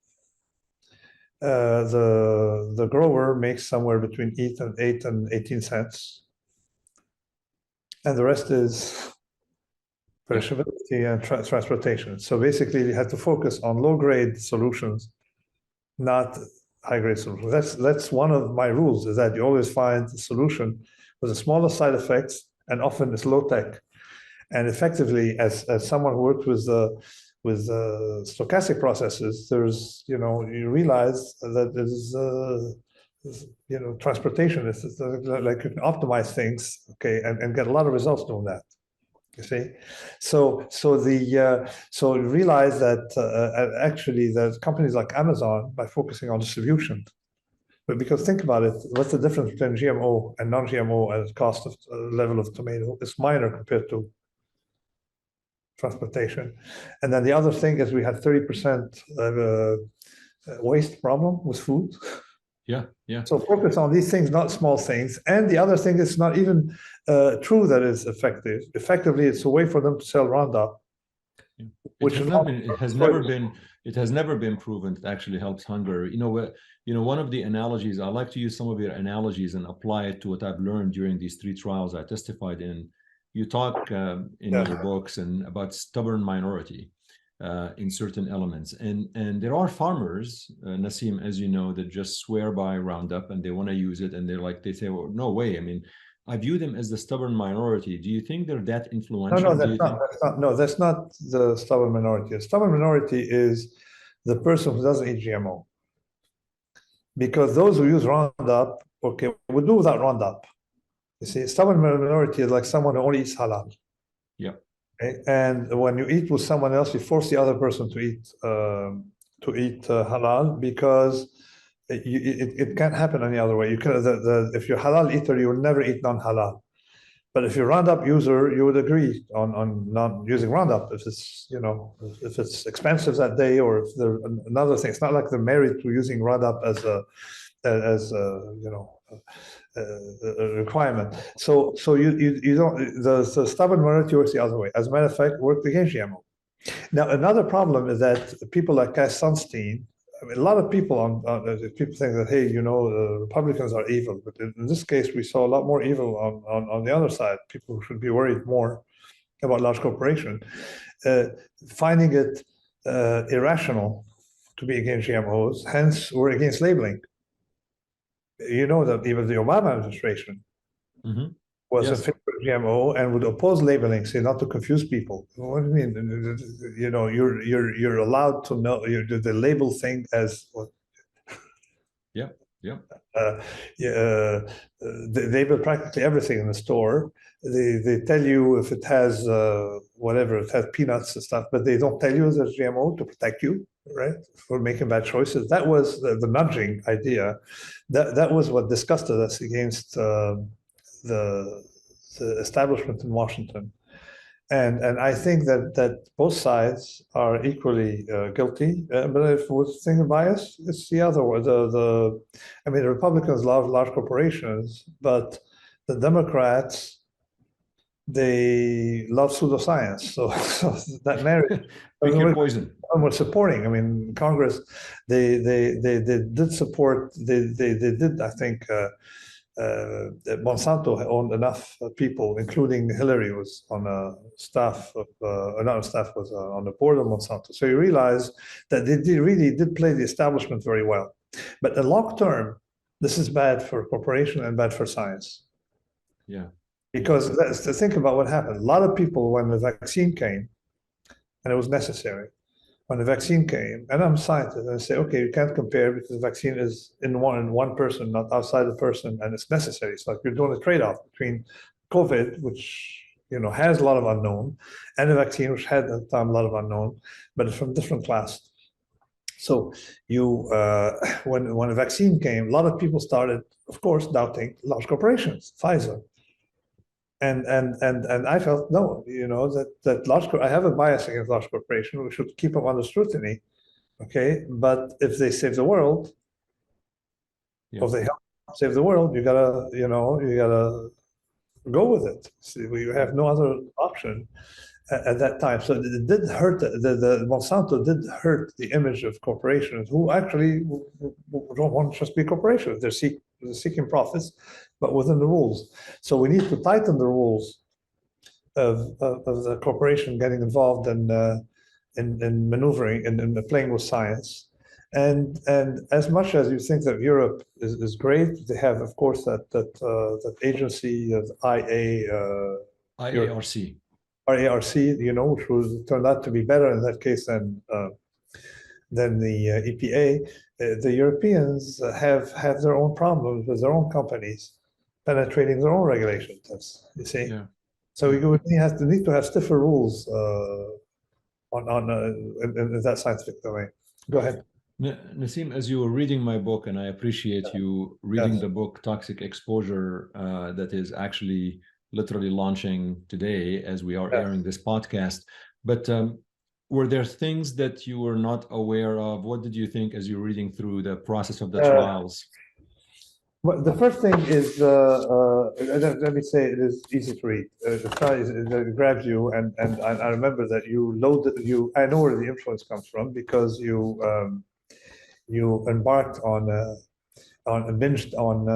The grower makes somewhere between 8 and 18 cents. And the rest is perishability and transportation. So basically, you have to focus on low-grade solutions, not high-grade solutions. That's one of my rules, is that you always find a solution with the smallest side effects, and often it's low-tech. And effectively, as someone who worked with stochastic processes, there's, you realize that there's transportation is like you can optimize things, okay, and get a lot of results doing that. You see, so realize that actually that companies like Amazon, by focusing on distribution, but because think about it, what's the difference between GMO and non-GMO as cost of level of tomato? It's minor compared to transportation. And then the other thing is we had 30% waste problem with food. Yeah. So focus on these things, not small things. And the other thing is not even true that it's effective. Effectively, it's a way for them to sell Roundup. It has never been proven it actually helps hunger. One of the analogies, I like to use some of your analogies and apply it to what I've learned during these 3 trials I testified in. You talk in your books and about stubborn minority in certain elements, and there are farmers, Nassim, as you know, that just swear by Roundup and they want to use it, and they say, well, no way. I mean, I view them as the stubborn minority. Do you think they're that influential? No, that's not the stubborn minority. The stubborn minority is the person who doesn't eat GMO, because those who use Roundup, okay, will do without Roundup. You see, stubborn minority is like someone who only eats halal. Yeah. Okay? And when you eat with someone else, you force the other person to eat halal, because it can't happen any other way. You can if you're halal eater, you will never eat non-halal. But if you're a Roundup user, you would agree on not using Roundup if it's, you know, if it's expensive that day, or if there's another thing. It's not like they're married to using Roundup as a you know, a requirement. So you don't, the stubborn minority works the other way. As a matter of fact, work against GMO. Now, another problem is that people like Cass Sunstein, I mean, a lot of people people think that, hey, you know, Republicans are evil, but in this case, we saw a lot more evil on the other side. People should be worried more about large corporation, finding it irrational to be against GMOs. Hence, we're against labeling. You know that even the Obama administration was in favor of GMO and would oppose labeling, say not to confuse people. What do you mean? You know, you're allowed to know the label thing as what? They label practically everything in the store. They tell you if it has whatever, it has peanuts and stuff, but they don't tell you there's GMO to protect you, right, for making bad choices. That was the nudging idea. That was what disgusted us against the establishment in Washington. And I think that both sides are equally guilty. But if we're thinking bias, it's the other way. I mean, the Republicans love large corporations, but the Democrats, they love pseudoscience. So that marriage. Pick your poison. We're supporting. I mean, Congress, they did support. They did. I think Monsanto owned enough people, including Hillary was on a staff of, not a staff, was on the board of Monsanto. So you realize that they really did play the establishment very well. But in long term, this is bad for corporation and bad for science. Yeah. Because let's think about what happened. A lot of people, when the vaccine came, and it was necessary, when the vaccine came, and I'm a scientist, and I say, okay, you can't compare because the vaccine is in one person, not outside the person, and it's necessary. It's like you're doing a trade-off between COVID, which, you know, has a lot of unknown, and the vaccine, which had at the time a lot of unknown, but it's from different class. So you, when the vaccine came, a lot of people started, of course, doubting large corporations, Pfizer. And I felt, no, you know, that large, I have a bias against large corporations. We should keep them under scrutiny, okay? But if they save the world, if they help save the world, you gotta go with it. See, we have no other option at that time. So it did hurt, the Monsanto did hurt the image of corporations who actually don't want to just be corporations. They're seeking profits, but within the rules. So we need to tighten the rules of the corporation getting involved in maneuvering and in playing with science. And as much as you think that Europe is great, they have, of course, that agency of IARC. RARC, you know, which turned out to be better in that case than the EPA. The Europeans have their own problems with their own companies penetrating their own regulations. You see, so we need to have stiffer rules in that scientific domain. Go ahead. Nassim, as you were reading my book, and I appreciate you reading the book Toxic Exposure, that is actually literally launching today as we are airing this podcast. But were there things that you were not aware of? What did you think as you're reading through the process of the trials? Well, the first thing is, let me say, it is easy to read. The trial it grabs you, and I remember that you loaded I know where the influence comes from because you embarked on binged on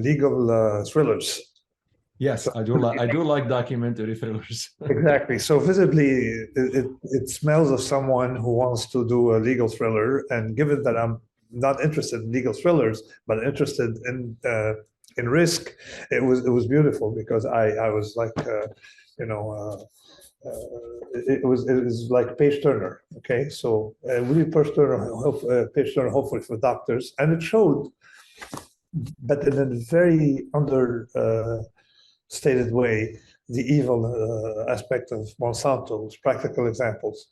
legal thrillers. Yes, I do like documentary thrillers. Exactly. So visibly, it smells of someone who wants to do a legal thriller. And given that I'm not interested in legal thrillers, but interested in risk, it was beautiful because I was like, it was like page turner. Okay, so really page turner, hopefully for doctors, and it showed, but in a very stated way, the evil aspect of Monsanto's practical examples.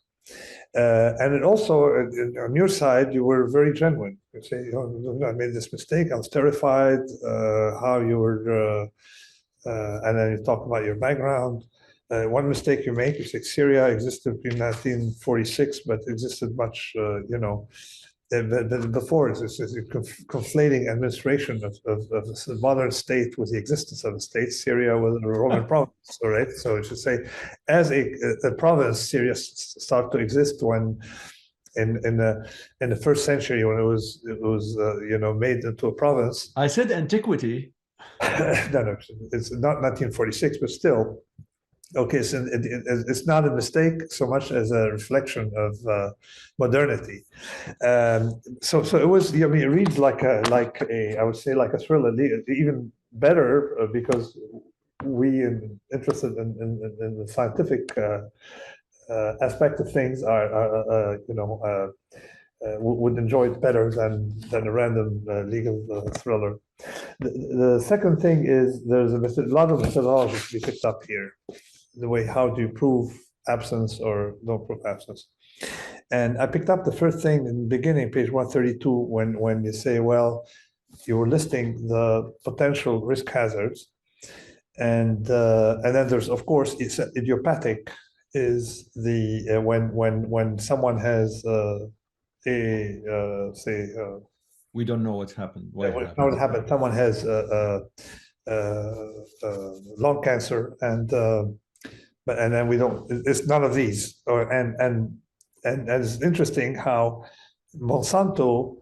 And it also, on your side, you were very genuine. You say, I made this mistake, I was terrified, how you were and then you talk about your background. One mistake you make, you say Syria existed in 1946, but existed much, before. It's conflating administration of the modern state with the existence of a state. Syria was a Roman province, all right? So it should say, as a province, Syria started to exist when in the first century, when it was made into a province. I said antiquity. No, it's not 1946, but still. Okay, so it's not a mistake so much as a reflection of modernity. So it was. I mean, it reads like a I would say like a thriller, even better because we interested in the scientific aspect of things would enjoy it better than a random legal thriller. The second thing is there's a lot of methodologies to be picked up here. The way, how do you prove absence or don't prove absence? And I picked up the first thing in the beginning, page 132, when you say, well, you were listing the potential risk hazards. And then there's, of course, it's idiopathic is the when someone has we don't know what's happened. What happened? Someone has lung cancer, and then we don't. It's none of these. And it's interesting how Monsanto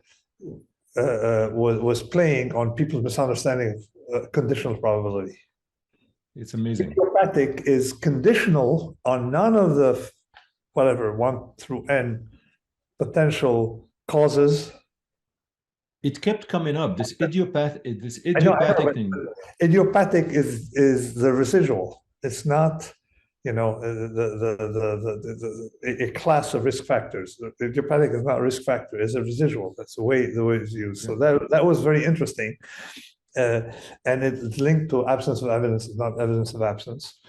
was playing on people's misunderstanding of conditional probability. It's amazing. Idiopathic is conditional on none of the whatever 1 through n potential causes. It kept coming up. This idiopathic thing. Idiopathic is the residual. It's not, a class of risk factors. Idiopathic is not a risk factor. It's a residual. That's the way it's used. So that was very interesting. And it's linked to absence of evidence, not evidence of absence.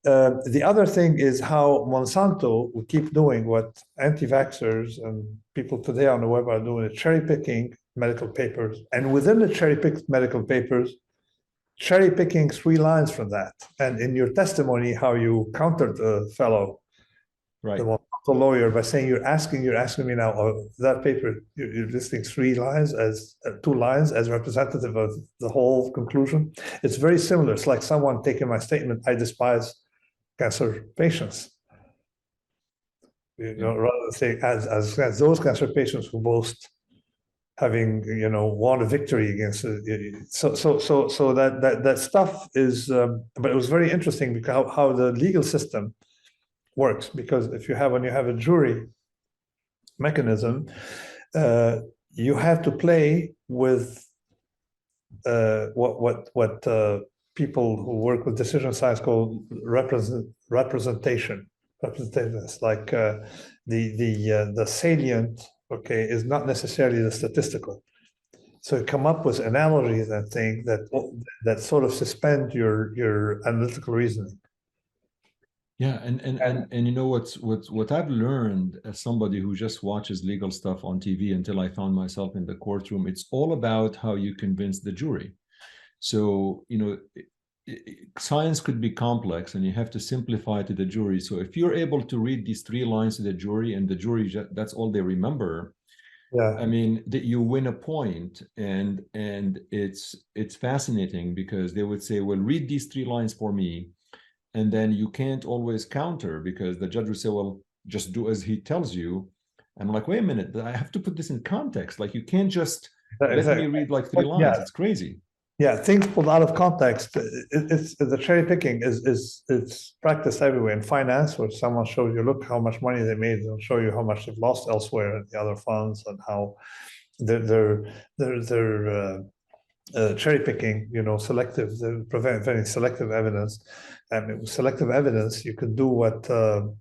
The other thing is how Monsanto will keep doing what anti-vaxxers and people today on the web are doing, cherry picking medical papers. And within the cherry picked medical papers, cherry picking 3 lines from that. And in your testimony, how you countered the fellow, right, the Monsanto lawyer, by saying you're asking me now, that paper, you're listing 3 lines as 2 lines as representative of the whole conclusion. It's very similar. It's like someone taking my statement, I despise cancer patients. Rather than say as those cancer patients who boast having won a victory against it. So that stuff is, but it was very interesting because how the legal system works, because when you have a jury mechanism, you have to play with what people who work with decision science call representation. Representativeness, like the salient, okay, is not necessarily the statistical. So you come up with analogies and things that sort of suspend your analytical reasoning. Yeah, and you know what I've learned as somebody who just watches legal stuff on TV until I found myself in the courtroom, it's all about how you convince the jury. So, science could be complex and you have to simplify to the jury. So if you're able to read these 3 lines to the jury and the jury, that's all they remember, yeah, I mean, you win a point. And it's fascinating because they would say, well, read these 3 lines for me. And then you can't always counter because the judge would say, well, just do as he tells you. And I'm like, wait a minute, I have to put this in context. Like, you can't just let me read like 3 lines. It's crazy. Yeah, things pulled out of context. It's the cherry picking it's practiced everywhere in finance, where someone shows you, look how much money they made, they'll show you how much they've lost elsewhere in the other funds, and how they're cherry picking, selective, preventing selective evidence. And with selective evidence, you can do what's the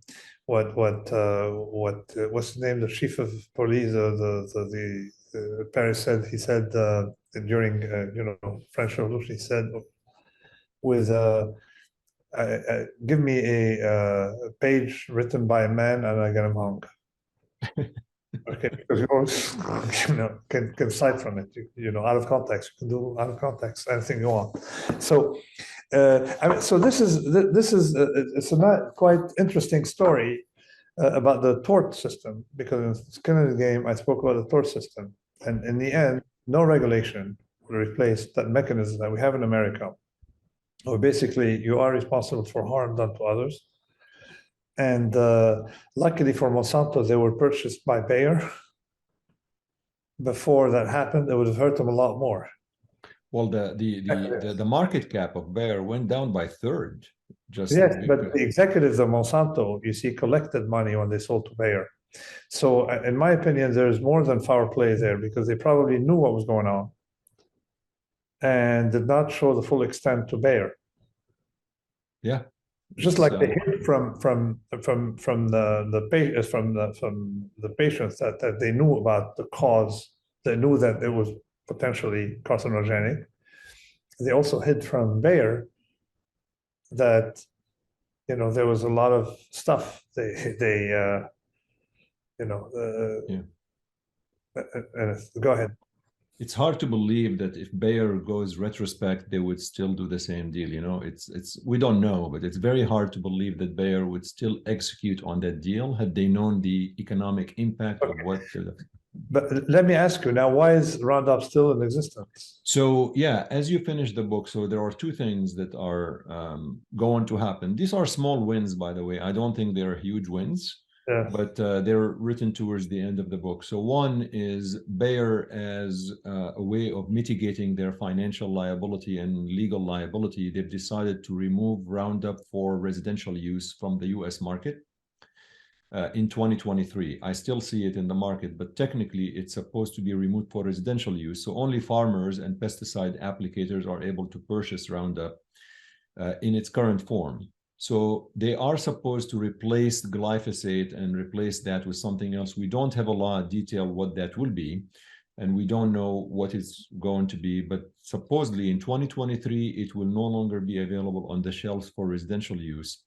name? The chief of police, Paris said. He said during French Revolution, he said, with give me a page written by a man and I get him hung. Okay, because you always can cite from it. Out of context, you can do out of context anything you want. So I mean, so this is it's a not quite interesting story about the tort system, because in Skin in the Game I spoke about the tort system, and in the end, no regulation will replace that mechanism that we have in America, where basically you are responsible for harm done to others. And luckily for Monsanto, they were purchased by Bayer. Before that happened, it would have hurt them a lot more. Well, the market cap of Bayer went down by third. Just yes, but the executives of Monsanto, you see, collected money when they sold to Bayer. So, in my opinion, there's more than foul play there, because they probably knew what was going on and did not show the full extent to Bayer. Yeah, just like they hid from the patients that they knew about the cause, they knew that it was potentially carcinogenic. They also hid from Bayer that, you know, there was a lot of stuff go ahead. It's hard to believe that if Bayer goes retrospect, they would still do the same deal. You know, we don't know, but it's very hard to believe that Bayer would still execute on that deal had they known the economic impact of what. But let me ask you now, why is Roundup still in existence? So yeah, as you finish the book, so there are two things that are going to happen. These are small wins, by the way. I don't think they're huge wins. Yeah. But they're written towards the end of the book. So one is Bayer as a way of mitigating their financial liability and legal liability. They've decided to remove Roundup for residential use from the US market in 2023. I still see it in the market, but technically it's supposed to be removed for residential use. So only farmers and pesticide applicators are able to purchase Roundup in its current form. So they are supposed to replace glyphosate and replace that with something else. We don't have a lot of detail what that will be, and we don't know what it's going to be, but supposedly in 2023, it will no longer be available on the shelves for residential use.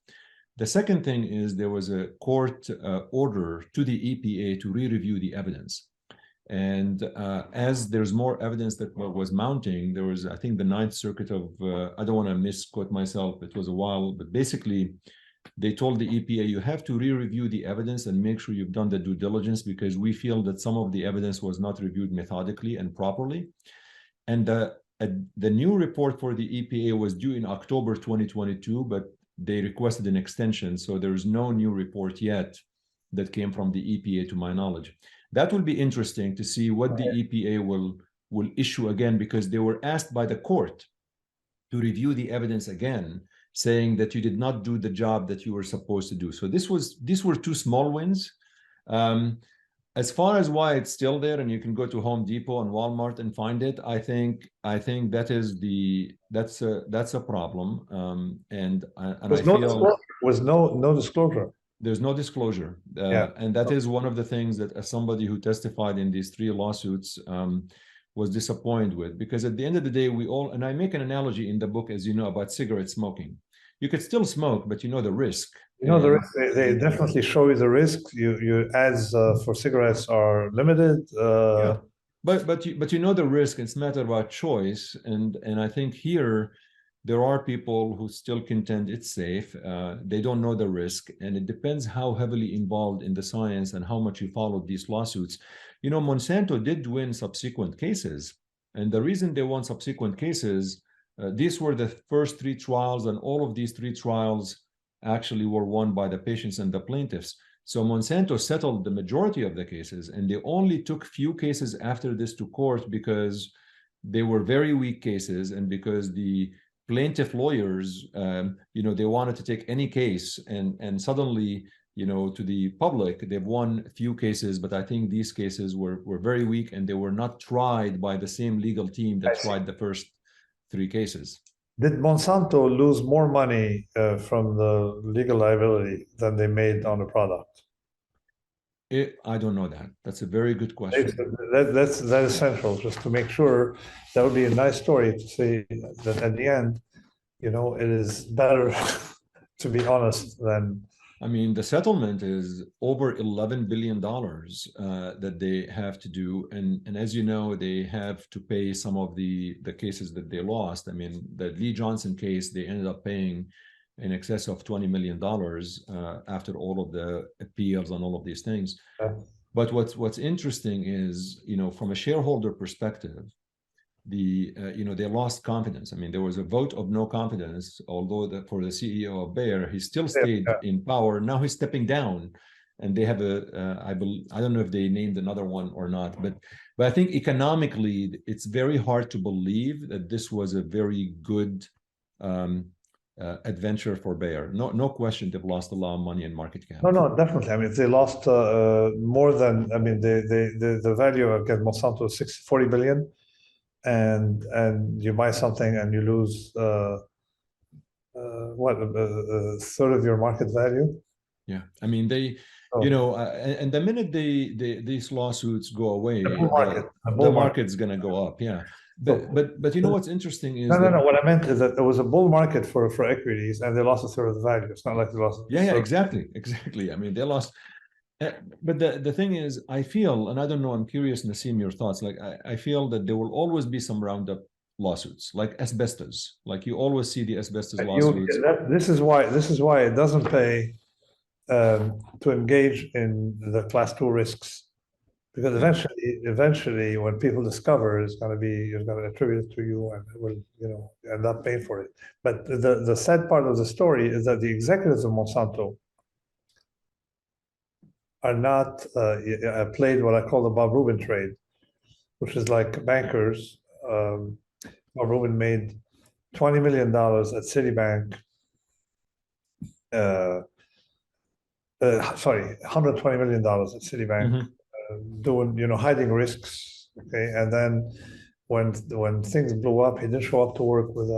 The second thing is there was a court order to the EPA to re-review the evidence. And as there's more evidence that was mounting, there was, I think, the Ninth Circuit of, I don't want to misquote myself, it was a while, but basically they told the EPA, you have to re-review the evidence and make sure you've done the due diligence, because we feel that some of the evidence was not reviewed methodically and properly. And the new report for the EPA was due in October 2022, but they requested an extension. So there's no new report yet that came from the EPA to my knowledge. That will be interesting to see what the EPA will issue again, because they were asked by the court to review the evidence again, saying that you did not do the job that you were supposed to do. So these were two small wins. As far as why it's still there, and you can go to Home Depot and Walmart and find it, I think that's a problem. And I feel was no disclosure. There's no disclosure. And that is one of the things that, as somebody who testified in these 3 lawsuits, was disappointed with, because at the end of the day, we all, and I make an analogy in the book, as you know, about cigarette smoking. You could still smoke, but you know the risk. You know the risk. They definitely show you the risk. Your ads for cigarettes are limited. Yeah. But you know the risk. It's a matter about choice, and I think here there are people who still contend it's safe. They don't know the risk, and it depends how heavily involved in the science and how much you followed these lawsuits. You know, Monsanto did win subsequent cases, and the reason they won subsequent cases, these were the first 3 trials, and all of these 3 trials actually were won by the patients and the plaintiffs. So Monsanto settled the majority of the cases, and they only took few cases after this to court because they were very weak cases, and because the plaintiff lawyers, you know, they wanted to take any case, and suddenly, you know, to the public, they've won a few cases, but I think these cases were very weak, and they were not tried by the same legal team that tried the first 3 cases. Did Monsanto lose more money from the legal liability than they made on the product? I don't know that. That's a very good question. That is central, just to make sure. That would be a nice story to say that at the end, you know, it is better to be honest than. I mean, the settlement is over $11 billion that they have to do. And as you know, they have to pay some of the cases that they lost. I mean, the Lee Johnson case, they ended up paying in excess of $20 million after all of the appeals and all of these things. But what's interesting is, from a shareholder perspective, they lost confidence. I mean, there was a vote of no confidence, although for the CEO of Bayer, he still stayed in power. Now he's stepping down, and they have I don't know if they named another one or not, but I think economically, it's very hard to believe that this was a very good adventure for Bayer. No question, they've lost a lot of money in market cap. No, definitely. I mean, they lost more than, I mean, the value of Monsanto is 40 billion. And you buy something and you lose what, a third of your market value. Yeah, I mean, and the minute these lawsuits go away, the market's going to go up. Yeah, but what's interesting is no. What I meant is that there was a bull market for equities, and they lost a third of the value. It's not like they lost. Yeah, exactly. I mean, they lost. But the thing is, I feel, and I don't know, I'm curious, Nassim, your thoughts. Like, I feel that there will always be some Roundup lawsuits, like asbestos. Like, you always see the asbestos lawsuits. This is why it doesn't pay to engage in the class 2 risks, because eventually, when people discover, it's going to attribute it to you, and it will, end up paying for it. But the sad part of the story is that the executives of Monsanto are not played what I call the Bob Rubin trade, which is like bankers. Bob Rubin made $20 million at Citibank. Sorry, $120 million at Citibank, doing, hiding risks. Okay, and then when things blew up, he didn't show up to work with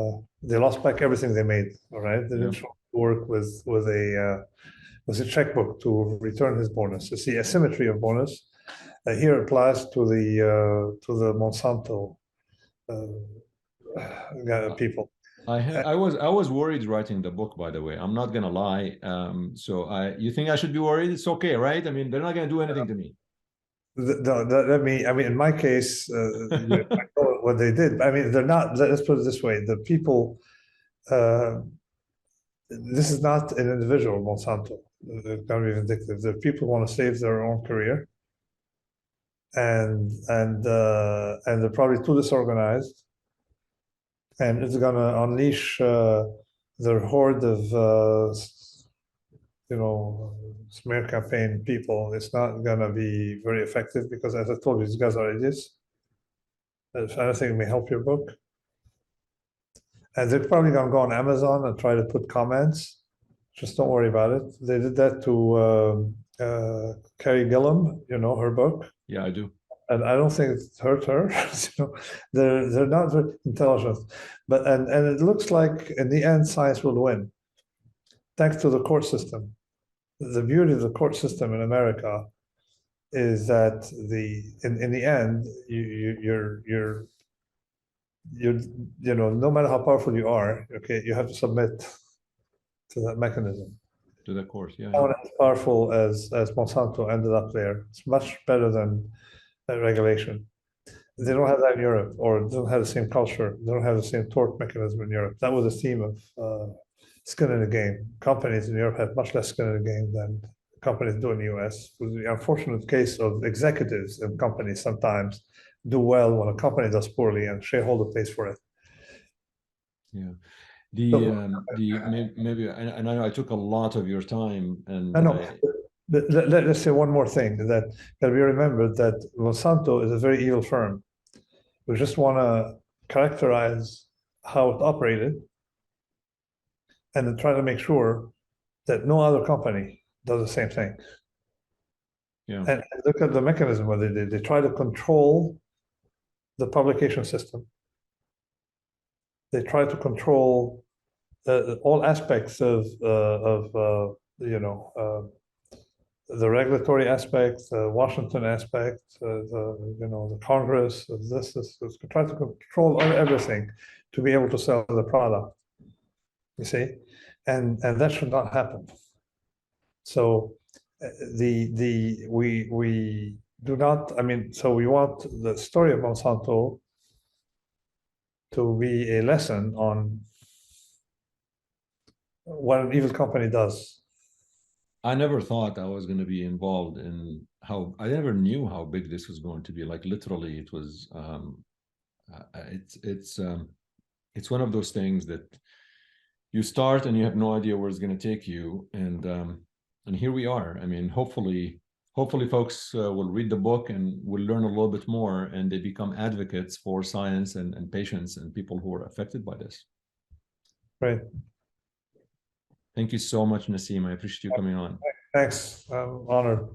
they lost back everything they made. All right, they didn't show up to work with a checkbook to return his bonus. You see, asymmetry of bonus here applies to the Monsanto people. I was worried writing the book, by the way. I'm not gonna lie. You think I should be worried? It's okay, right? I mean, they're not gonna do anything to me. I mean, in my case, I know what they did. I mean, they're not. Let's put it this way: the people. This is not an individual, Monsanto. It's going to be vindictive. The people want to save their own career, and they're probably too disorganized, and it's going to unleash their horde of smear campaign people. It's not going to be very effective because, as I told you, these guys are idiots. If anything, it may help your book. And they're probably going to go on Amazon and try to put comments. Just don't worry about it. They did that to Carrie Gillum, her book. Yeah, I do. And I don't think it hurt her. They're not very intelligent. But and it looks like in the end, science will win, thanks to the court system. The beauty of the court system in America is that in the end, no matter how powerful you are, okay, you have to submit to that mechanism. To the court, yeah. Not as powerful as Monsanto ended up there. It's much better than regulation. They don't have that in Europe, or they don't have the same culture. They don't have the same tort mechanism in Europe. That was the theme of skin in the game. Companies in Europe have much less skin in the game than companies do in the US. With the unfortunate case of executives in companies sometimes do well when a company does poorly and shareholder pays for it. Yeah. Maybe, and I know I took a lot of your time, and let's say one more thing, that we remember that Monsanto is a very evil firm. We just want to characterize how it operated and then try to make sure that no other company does the same thing. Yeah. And look at the mechanism where they try to control the publication system. They try to control all aspects of the regulatory aspect, the Washington aspect, the Congress. This try to control everything to be able to sell the product. You see, and that should not happen. So we do not, I mean, so we want the story of Monsanto to be a lesson on what an evil company does. I never thought I was going to be involved in how, I never knew how big this was going to be. Like literally, it was it's one of those things that you start and you have no idea where it's going to take you, and here we are. I mean, hopefully folks will read the book and will learn a little bit more, and they become advocates for science and patients and people who are affected by this. Right. Thank you so much, Nassim. I appreciate you coming on. Thanks. I'm honored.